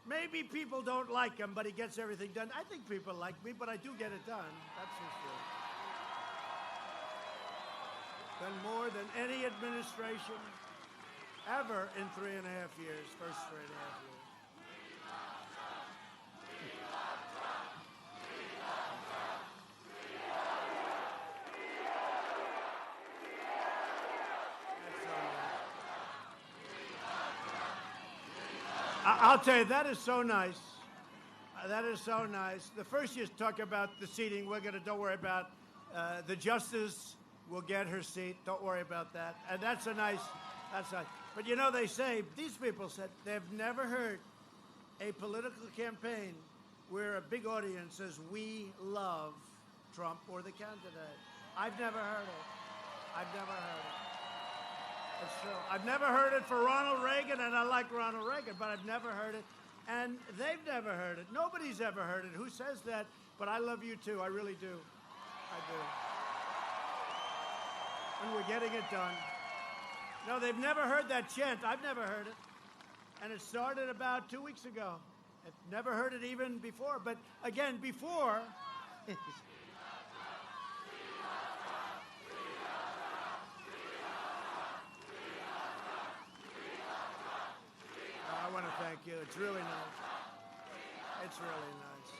maybe people don't like him, but he gets everything done. I think people like me, but I do get it done. That's for sure. Done more than any administration ever in 3.5 years, first 3.5 years. I'll tell you, that is so nice. That is so nice. The first you talk about the seating. Don't worry about the justice will get her seat. Don't worry about that. And that's nice. But you know, these people said they've never heard a political campaign where a big audience says, we love Trump or the candidate. I've never heard it. It's true. I've never heard it for Ronald Reagan, and I like Ronald Reagan, but I've never heard it. And they've never heard it. Nobody's ever heard it. Who says that? But I love you, too. I really do. I do. And we're getting it done. No, they've never heard that chant. I've never heard it. And it started about 2 weeks ago. I've never heard it even before. But again, before... I want to thank you. It's really nice. It's really nice.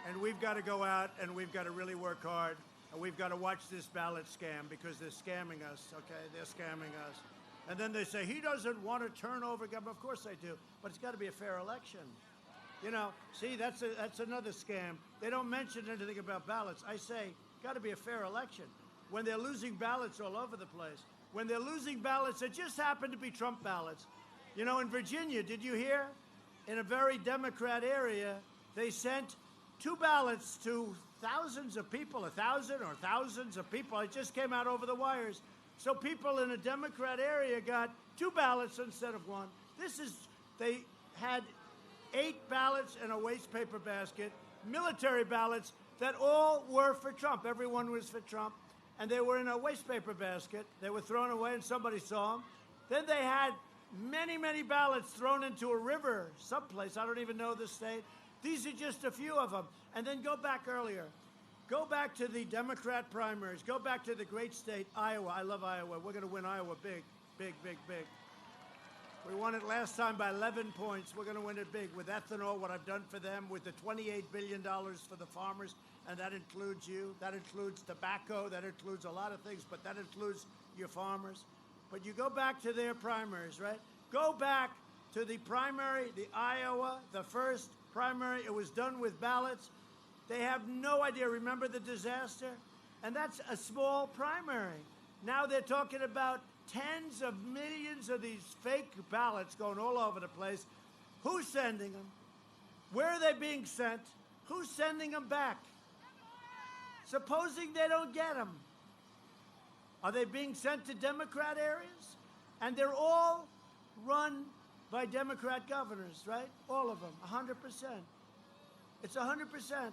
And we've got to go out and we've got to really work hard. And we've got to watch this ballot scam because they're scamming us, okay? They're scamming us. And then they say, he doesn't want to turn over government. Of course they do. But it's got to be a fair election. You know, see, that's another scam. They don't mention anything about ballots. I say, got to be a fair election. When they're losing ballots all over the place, when they're losing ballots that just happen to be Trump ballots. You know, in Virginia, did you hear? In a very Democrat area, they sent 2 ballots to thousands of people, 1,000 or thousands of people. It just came out over the wires. So people in a Democrat area got 2 ballots instead of 1. They had 8 ballots in a waste paper basket, military ballots that all were for Trump. Everyone was for Trump. And they were in a waste paper basket. They were thrown away and somebody saw them. Then they had many, many ballots thrown into a river someplace. I don't even know the state. These are just a few of them. And then go back earlier. Go back to the Democrat primaries. Go back to the great state, Iowa. I love Iowa. We're going to win Iowa big, big, big, big. We won it last time by 11 points. We're going to win it big with ethanol, what I've done for them, with the $28 billion for the farmers, and that includes you. That includes tobacco. That includes a lot of things, but that includes your farmers. But you go back to their primaries, right? Go back to the primary, the Iowa, the first primary. It was done with ballots. They have no idea. Remember the disaster? And that's a small primary. Now they're talking about tens of millions of these fake ballots going all over the place. Who's sending them? Where are they being sent? Who's sending them back? Supposing they don't get them. Are they being sent to Democrat areas? And they're all run by Democrat governors, right? All of them, 100%. It's 100%.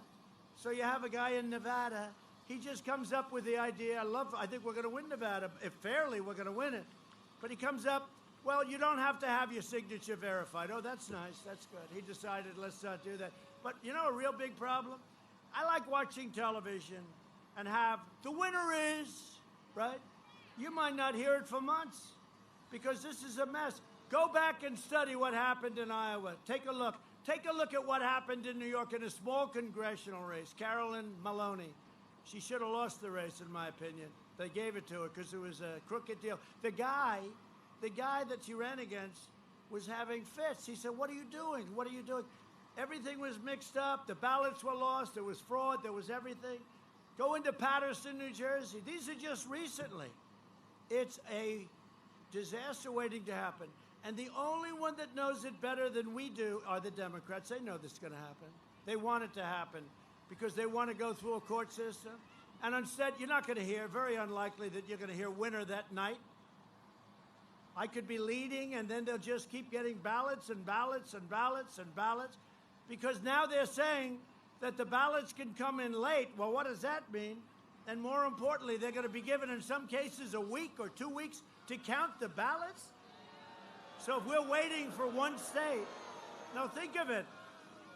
So you have a guy in Nevada. He just comes up with the idea. I think we're going to win Nevada. If fairly, we're going to win it. But he comes up, well, you don't have to have your signature verified. Oh, that's nice. That's good. He decided, let's not do that. But you know a real big problem? I like watching television and have the winner is, right? You might not hear it for months because this is a mess. Go back and study what happened in Iowa. Take a look. Take a look at what happened in New York in a small congressional race. Carolyn Maloney. She should have lost the race, in my opinion. They gave it to her because it was a crooked deal. The guy that she ran against was having fits. He said, what are you doing? What are you doing? Everything was mixed up. The ballots were lost. There was fraud. There was everything. Go into Paterson, New Jersey. These are just recently. It's a disaster waiting to happen. And the only one that knows it better than we do are the Democrats. They know this is going to happen. They want it to happen because they want to go through a court system. And instead, you're not going to hear, very unlikely that you're going to hear winner that night. I could be leading, and then they'll just keep getting ballots and ballots and ballots and ballots because now they're saying that the ballots can come in late. Well, what does that mean? And more importantly, they're going to be given, in some cases, a week or 2 weeks to count the ballots. So if we're waiting for one state, now think of it.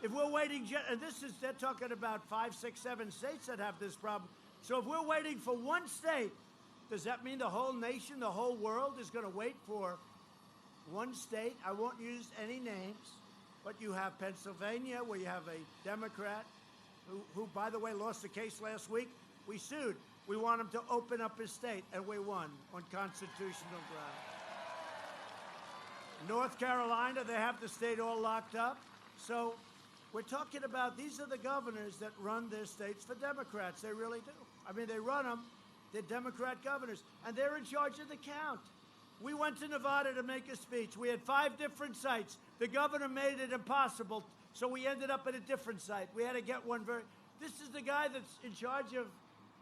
If we're waiting, and they're talking about 5, 6, 7 states that have this problem. So if we're waiting for one state, does that mean the whole nation, the whole world is going to wait for one state? I won't use any names, but you have Pennsylvania, where you have a Democrat who, by the way, lost the case last week. We sued. We want him to open up his state, and we won on constitutional grounds. North Carolina, they have the state all locked up. So We're talking about, these are the governors that run their states for Democrats. They really do. I mean, they run them. They're Democrat governors, and they're in charge of the count. We went to Nevada to make a speech. We had 5 different sites. The governor made it impossible, so we ended up at a different site. We had to get one This is the guy that's in charge of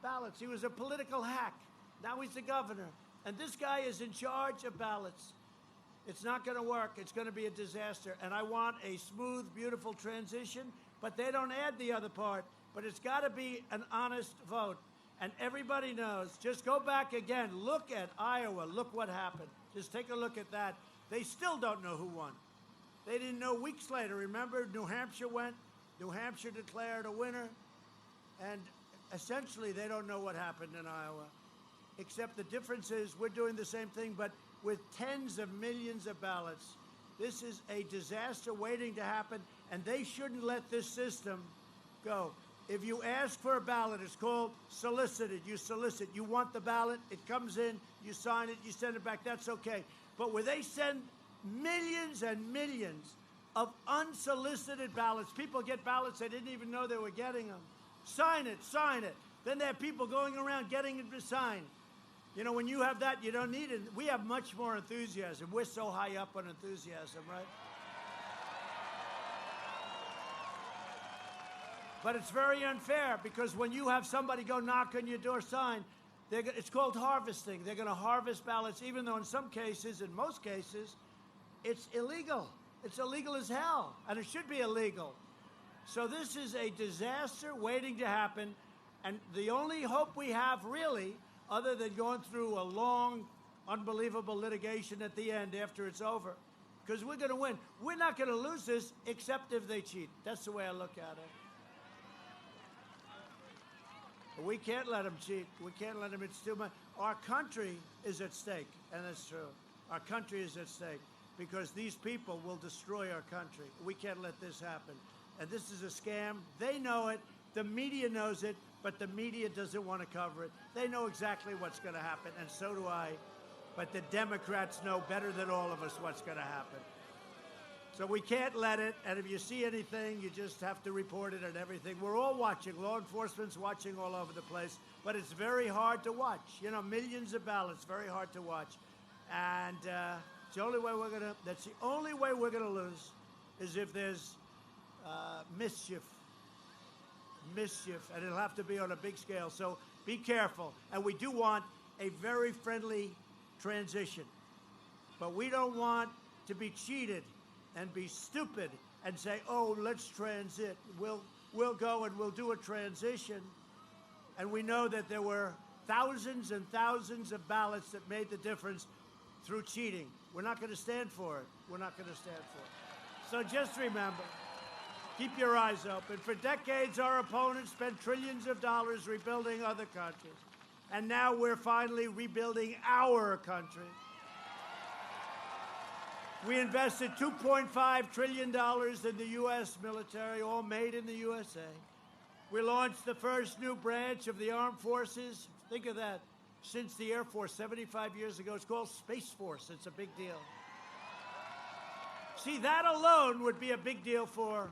ballots. He was a political hack. Now he's the governor. And this guy is in charge of ballots. It's not going to work. It's going to be a disaster. And I want a smooth, beautiful transition, but they don't add the other part. But it's got to be an honest vote. And everybody knows. Just go back again. Look at Iowa. Look what happened. Just take a look at that. They still don't know who won. They didn't know weeks later. Remember, New Hampshire went. New Hampshire declared a winner. And essentially, they don't know what happened in Iowa. Except the difference is we're doing the same thing, but with tens of millions of ballots. This is a disaster waiting to happen, and they shouldn't let this system go. If you ask for a ballot, it's called solicited. You solicit. You want the ballot. It comes in. You sign it. You send it back. That's okay. But where they send millions and millions of unsolicited ballots, people get ballots they didn't even know they were getting them. Sign it. Sign it. Then there are people going around getting it signed. You know, when you have that, you don't need it. We have much more enthusiasm. We're so high up on enthusiasm, right? But it's very unfair because when you have somebody go knock on your door, sign, it's called harvesting. They're going to harvest ballots, even though in some cases, in most cases, it's illegal. It's illegal as hell, and it should be illegal. So this is a disaster waiting to happen, and the only hope we have, really, other than going through a long, unbelievable litigation at the end after it's over, because we're going to win. We're not going to lose this except if they cheat. That's the way I look at it. We can't let them cheat. We can't let them. It's too much. Our country is at stake, and that's true. Our country is at stake because these people will destroy our country. We can't let this happen. And this is a scam. They know it. The media knows it, but the media doesn't want to cover it. They know exactly what's going to happen, and so do I. But the Democrats know better than all of us what's going to happen. So we can't let it, and if you see anything, you just have to report it and everything. We're all watching. Law enforcement's watching all over the place, but it's very hard to watch. You know, millions of ballots, very hard to watch. And it's the only way that's the only way we're going to lose is if there's mischief, and it'll have to be on a big scale. So be careful. And we do want a very friendly transition, but we don't want to be cheated and be stupid and say, oh, let's transit. We'll go and we'll do a transition. And we know that there were thousands and thousands of ballots that made the difference through cheating. We're not going to stand for it. We're not going to stand for it. So just remember, keep your eyes open. For decades, our opponents spent trillions of dollars rebuilding other countries. And now we're finally rebuilding our country. We invested $2.5 trillion in the U.S. military, all made in the USA. We launched the first new branch of the armed forces. Think of that. Since the Air Force 75 years ago, it's called Space Force. It's a big deal. See, that alone would be a big deal for,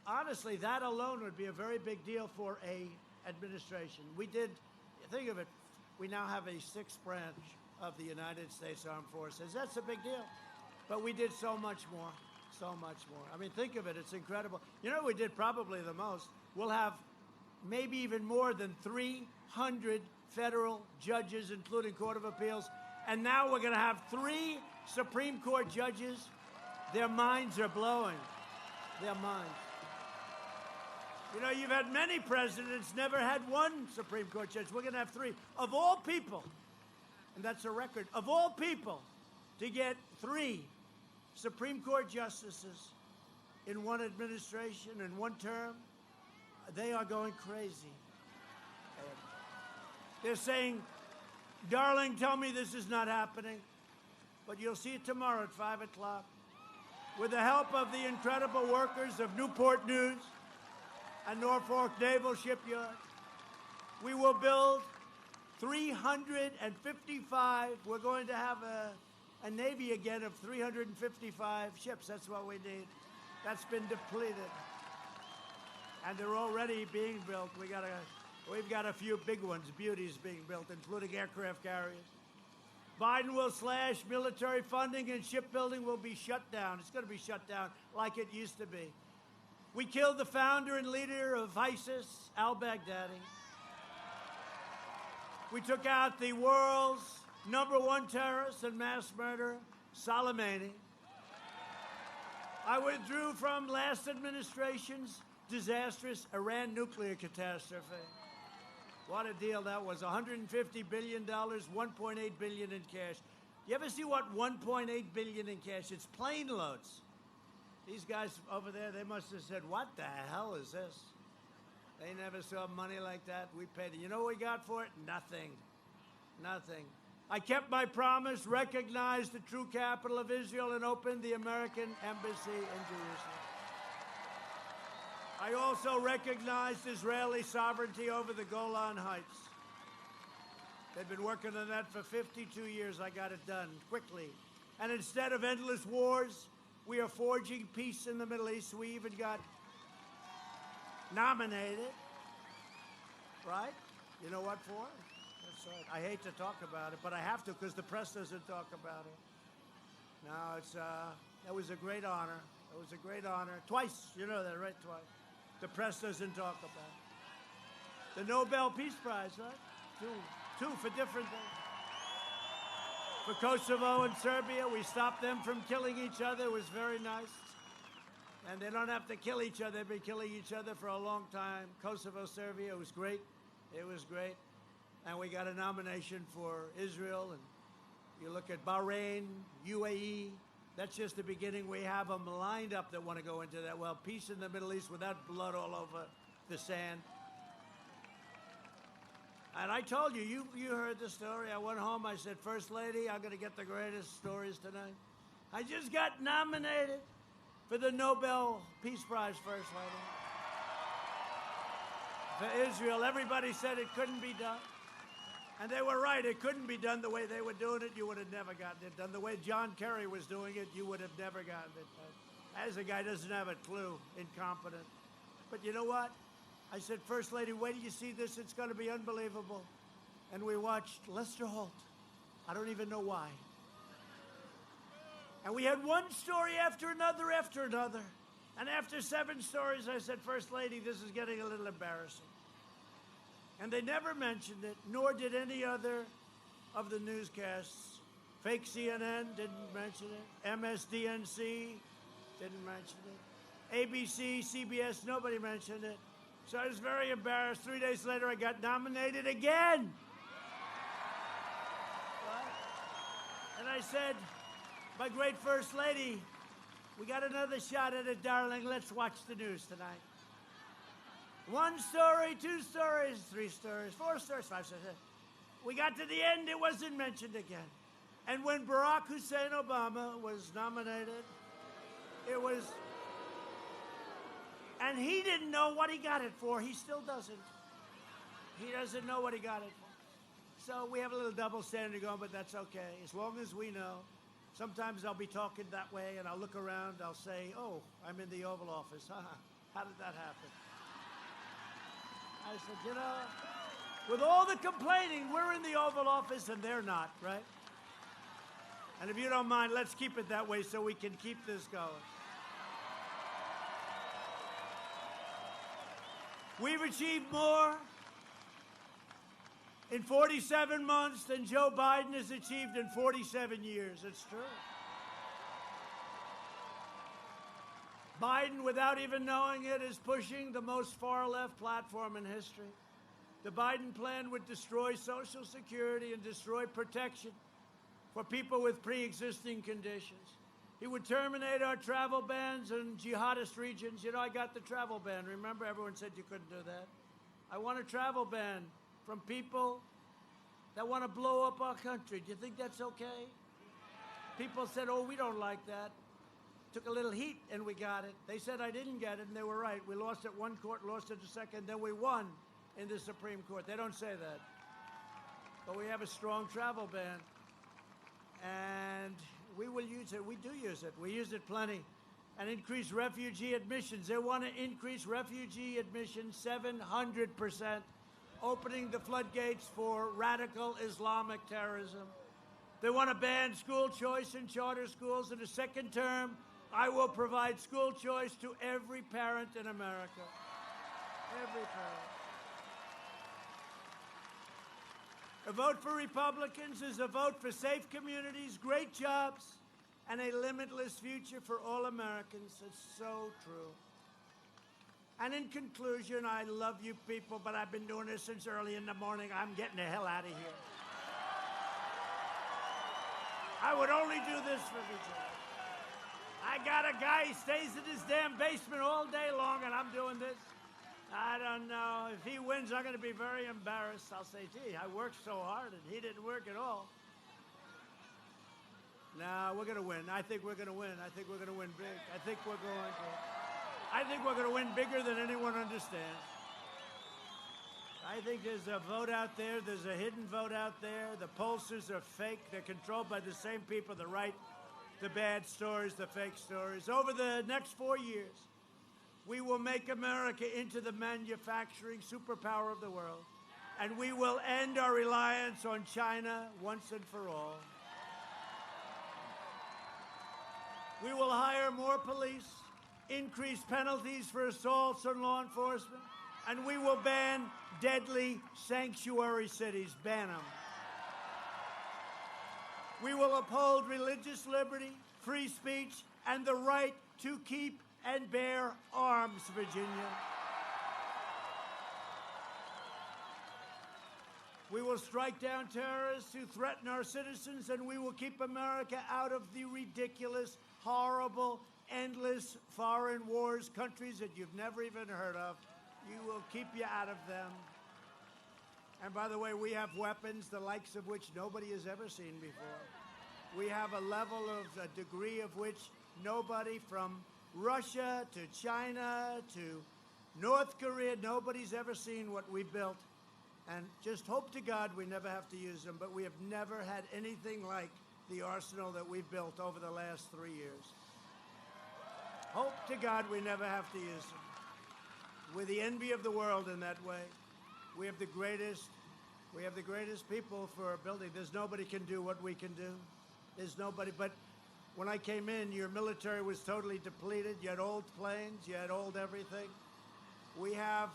honestly, that alone would be a very big deal for a administration. We did, think of it, we now have a 6th branch of the United States Armed Forces. That's a big deal. But we did so much more, so much more. I mean, think of it. It's incredible. You know, we did probably the most. We'll have maybe even more than 300 federal judges, including Court of Appeals. And now we're going to have 3 Supreme Court judges. Their minds are blowing. Their minds. You know, you've had many presidents, never had 1 Supreme Court judge. We're going to have 3. Of all people, and that's a record, of all people, to get 3 Supreme Court justices in one administration, in one term, they are going crazy. They're saying, darling, tell me this is not happening. But you'll see it tomorrow at 5 o'clock. With the help of the incredible workers of Newport News and Norfolk Naval Shipyard, we will build 355. We're going to have a Navy again of 355 ships. That's what we need. That's been depleted. And they're already being built. We've got a few big ones, beauties being built, including aircraft carriers. Biden will slash military funding and shipbuilding will be shut down. It's going to be shut down like it used to be. We killed the founder and leader of ISIS, al-Baghdadi. We took out the world's #1 terrorist and mass murderer, Soleimani. I withdrew from last administration's disastrous Iran nuclear catastrophe. What a deal that was. $150 billion, $1.8 billion in cash. You ever see what $1.8 billion in cash? It's plane loads. These guys over there, they must have said, what the hell is this? They never saw money like that. We paid it. You know what we got for it? Nothing. Nothing. I kept my promise, recognized the true capital of Israel, and opened the American embassy in Jerusalem. I also recognized Israeli sovereignty over the Golan Heights. They've been working on that for 52 years. I got it done quickly. And instead of endless wars, we are forging peace in the Middle East. We even got nominated, right? You know what for? That's right. I hate to talk about it, but I have to because the press doesn't talk about it. No, that was a great honor. It was a great honor. Twice, you know that, right? Twice. The press doesn't talk about it. The Nobel Peace Prize, right? Two for different things. For Kosovo and Serbia, we stopped them from killing each other. It was very nice. And they don't have to kill each other. They've been killing each other for a long time. Kosovo, Serbia, it was great. It was great. And we got a nomination for Israel. And you look at Bahrain, UAE. That's just the beginning. We have them lined up that want to go into that. Well, peace in the Middle East without blood all over the sand. And I told you, you heard the story. I went home, I said, First Lady, I'm going to get the greatest stories tonight. I just got nominated for the Nobel Peace Prize, First Lady. For Israel, everybody said it couldn't be done. And they were right, it couldn't be done the way they were doing it. You would have never gotten it done. The way John Kerry was doing it, you would have never gotten it done. As a guy doesn't have a clue, incompetent. But you know what? I said, First Lady, wait till you see this. It's going to be unbelievable. And we watched Lester Holt. I don't even know why. And we had one story after another after another. And after 7 stories, I said, First Lady, this is getting a little embarrassing. And they never mentioned it, nor did any other of the newscasts. Fake CNN didn't mention it. MSDNC didn't mention it. ABC, CBS, nobody mentioned it. So I was very embarrassed. 3 days later, I got nominated again. And I said, my great First Lady, we got another shot at it, darling. Let's watch the news tonight. 1 story, 2 stories, 3 stories, 4 stories, 5 stories. We got to the end, it wasn't mentioned again. And when Barack Hussein Obama was nominated, it was... And he didn't know what he got it for. He still doesn't. He doesn't know what he got it for. So we have a little double standard going, but that's okay. As long as we know. Sometimes I'll be talking that way, and I'll look around, I'll say, oh, I'm in the Oval Office. How did that happen? I said, you know, with all the complaining, we're in the Oval Office and they're not, right? And if you don't mind, let's keep it that way so we can keep this going. We've achieved more in 47 months than Joe Biden has achieved in 47 years. It's true. Biden, without even knowing it, is pushing the most far-left platform in history. The Biden plan would destroy Social Security and destroy protection for people with pre-existing conditions. He would terminate our travel bans in jihadist regions. You know, I got the travel ban. Remember, everyone said you couldn't do that. I want a travel ban from people that want to blow up our country. Do you think that's okay? People said, oh, we don't like that. Took a little heat, and we got it. They said I didn't get it, and they were right. We lost at one court, lost at the second, then we won in the Supreme Court. They don't say that. But we have a strong travel ban, and we will use it. We do use it. We use it plenty. and increase refugee admissions. They want to increase refugee admissions 700%, opening the floodgates for radical Islamic terrorism. They want to ban school choice in charter schools. In the second term, I will provide school choice to every parent in America. Every parent. A vote for Republicans is a vote for safe communities, great jobs, and a limitless future for all Americans. It's so true. And in conclusion, I love you people, but I've been doing this since early in the morning. I'm getting the hell out of here. I would only do this for me. I got a guy, he stays in his damn basement all day long, and I'm doing this. I don't know. If he wins, I'm going to be very embarrassed. I'll say, gee, I worked so hard, and he didn't work at all. No, we're going to win. I think we're going to win. I think we're going to win big. I think we're going to win bigger than anyone understands. I think there's a vote out there. There's a hidden vote out there. The pollsters are fake. They're controlled by the same people that write the bad stories, the fake stories. Over the next 4 years, we will make America into the manufacturing superpower of the world, and we will end our reliance on China once and for all. We will hire more police, increase penalties for assaults on law enforcement, and we will ban deadly sanctuary cities. Ban them. We will uphold religious liberty, free speech, and the right to keep and bear arms, Virginia. We will strike down terrorists who threaten our citizens, and we will keep America out of the ridiculous, horrible, endless foreign wars, countries that you've never even heard of. You will keep you out of them. And by the way, we have weapons, the likes of which nobody has ever seen before. We have a level of, a degree of which nobody from Russia to China to North Korea, nobody's ever seen what we built. And just hope to God we never have to use them, but we have never had anything like the arsenal that we've built over the last 3 years. Hope to God we never have to use them. We're the envy of the world in that way. We have the greatest people for building. There's nobody can do what we can do. There's nobody. But when I came in, your military was totally depleted. You had old planes. You had old everything. We have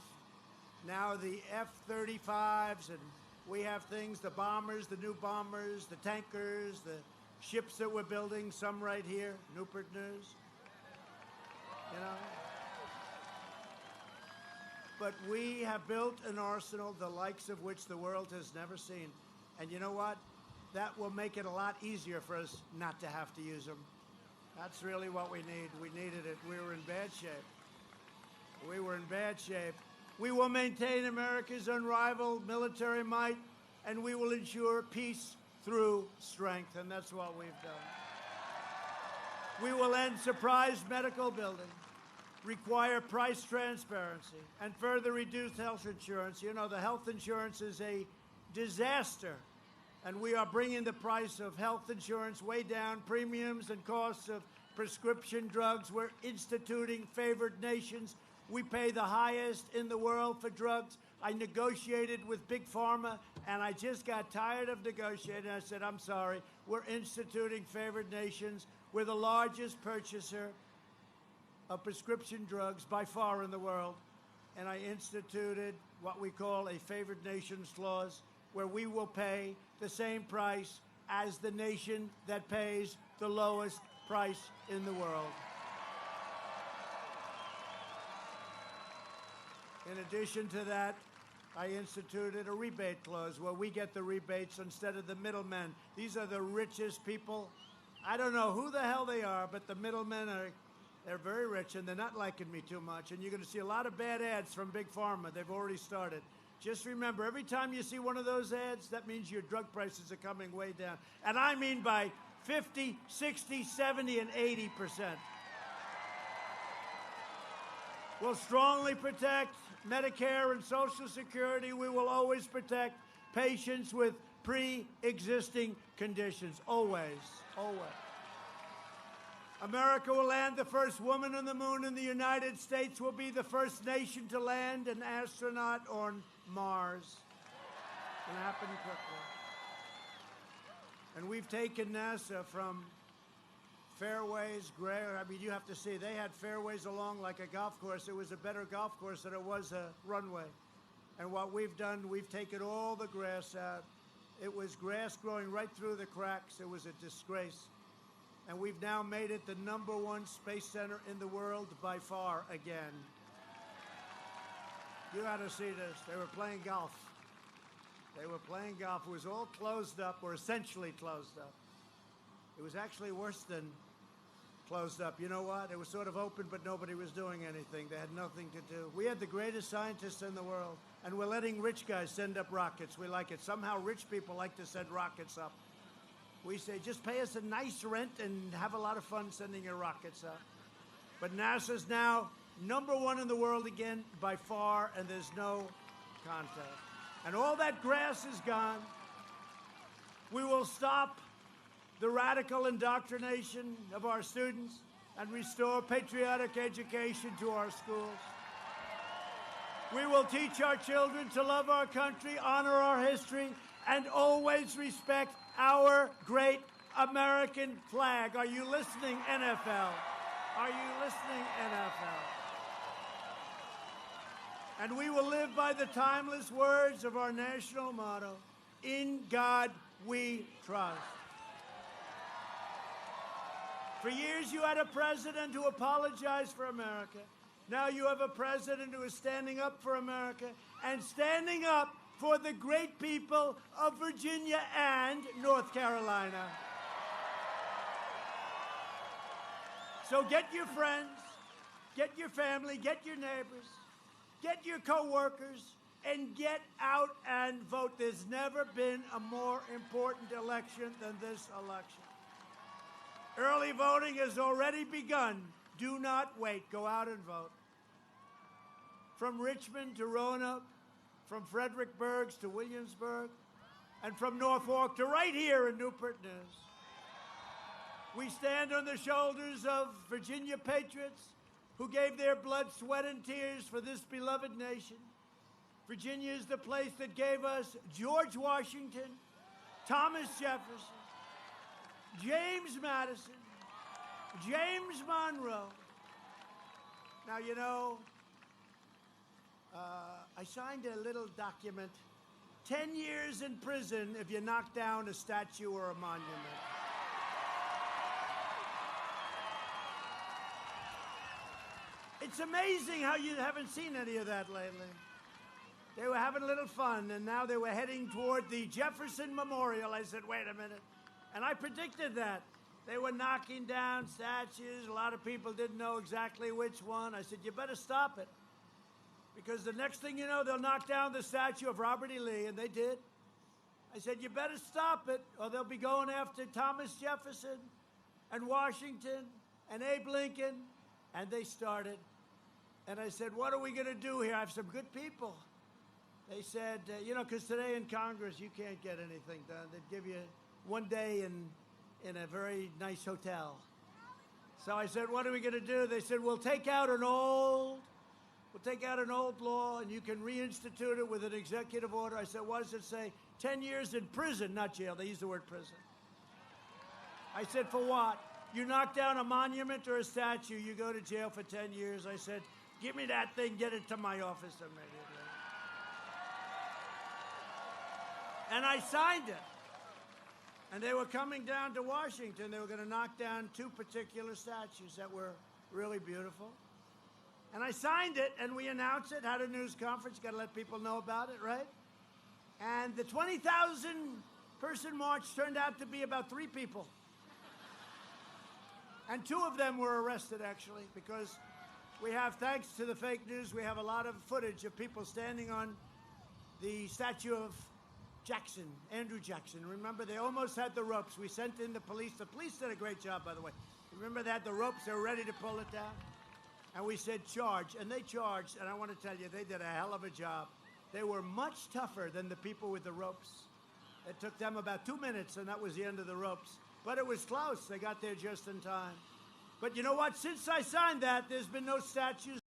now the F-35s, and we have things, the bombers, the new bombers, the tankers, the ships that we're building, some right here, Newport News. You know? But we have built an arsenal, the likes of which the world has never seen. And you know what? That will make it a lot easier for us not to have to use them. That's really what we need. We needed it. We were in bad shape. We were in bad shape. We will maintain America's unrivaled military might, and we will ensure peace through strength, and that's what we've done. We will end surprise medical billing, require price transparency, and further reduce health insurance. You know, the health insurance is a disaster, and we are bringing the price of health insurance way down, premiums and costs of prescription drugs. We're instituting favored nations. We pay the highest in the world for drugs. I negotiated with Big Pharma, and I just got tired of negotiating. I said, I'm sorry. We're instituting favored nations. We're the largest purchaser of prescription drugs by far in the world. And I instituted what we call a favored nations clause, where we will pay the same price as the nation that pays the lowest price in the world. In addition to that, I instituted a rebate clause where we get the rebates instead of the middlemen. These are the richest people. I don't know who the hell they are, but the middlemen they're very rich, and they're not liking me too much. And you're going to see a lot of bad ads from Big Pharma. They've already started. Just remember, every time you see one of those ads, that means your drug prices are coming way down. And I mean by 50, 60, 70, and 80%. We'll strongly protect Medicare and Social Security. We will always protect patients with pre-existing conditions. Always, always. America will land the first woman on the moon, and the United States will be the first nation to land an astronaut on Mars. It's going to happen quickly. And we've taken NASA from fairways, you have to see, they had fairways along like a golf course. It was a better golf course than it was a runway. And what we've done, we've taken all the grass out. It was grass growing right through the cracks. It was a disgrace. And we've now made it the #1 space center in the world by far again. You ought to see this. They were playing golf. They were playing golf. It was all closed up, or essentially closed up. It was actually worse than closed up. You know what? It was sort of open, but nobody was doing anything. They had nothing to do. We had the greatest scientists in the world, and we're letting rich guys send up rockets. We like it. Somehow rich people like to send rockets up. We say, just pay us a nice rent and have a lot of fun sending your rockets up. But NASA's now #1 in the world again by far, and there's no contest. And all that grass is gone. We will stop the radical indoctrination of our students and restore patriotic education to our schools. We will teach our children to love our country, honor our history, and always respect our great American flag. Are you listening, NFL? Are you listening, NFL? And we will live by the timeless words of our national motto, "In God we trust." For years, you had a president who apologized for America. Now you have a president who is standing up for America and standing up for the great people of Virginia and North Carolina. So get your friends, get your family, get your neighbors, get your co-workers, and get out and vote. There's never been a more important election than this election. Early voting has already begun. Do not wait. Go out and vote. From Richmond to Roanoke, from Fredericksburg to Williamsburg, and from Norfolk to right here in Newport News. We stand on the shoulders of Virginia patriots who gave their blood, sweat, and tears for this beloved nation. Virginia is the place that gave us George Washington, Thomas Jefferson, James Madison, James Monroe. Now, you know, I signed a little document, 10 years in prison if you knock down a statue or a monument. It's amazing how you haven't seen any of that lately. They were having a little fun, and now they were heading toward the Jefferson Memorial. I said, wait a minute. And I predicted that. They were knocking down statues. A lot of people didn't know exactly which one. I said, you better stop it. Because the next thing you know, they'll knock down the statue of Robert E. Lee, and they did. I said, you better stop it, or they'll be going after Thomas Jefferson and Washington and Abe Lincoln. And they started. And I said, what are we going to do here? I have some good people. They said, you know, because today in Congress, you can't get anything done. They'd give you one day in a very nice hotel. So I said, what are we going to do? They said, we'll take out an old law, and you can reinstitute it with an executive order. I said, what does it say? 10 years in prison, not jail. They used the word prison. I said, for what? You knock down a monument or a statue, you go to jail for 10 years. I said, give me that thing, get it to my office immediately. And I signed it. And they were coming down to Washington. They were going to knock down 2 particular statues that were really beautiful. And I signed it, and we announced it, had a news conference, got to let people know about it, right? And the 20,000-person march turned out to be about 3 people. And 2 of them were arrested, actually, because we have, thanks to the fake news, we have a lot of footage of people standing on the statue of Jackson, Andrew Jackson. Remember, they almost had the ropes. We sent in the police. The police did a great job, by the way. Remember, they had the ropes. They were ready to pull it down. And we said, charge. And they charged. And I want to tell you, they did a hell of a job. They were much tougher than the people with the ropes. It took them about 2 minutes, and that was the end of the ropes. But it was close. They got there just in time. But you know what? Since I signed that, there's been no statues.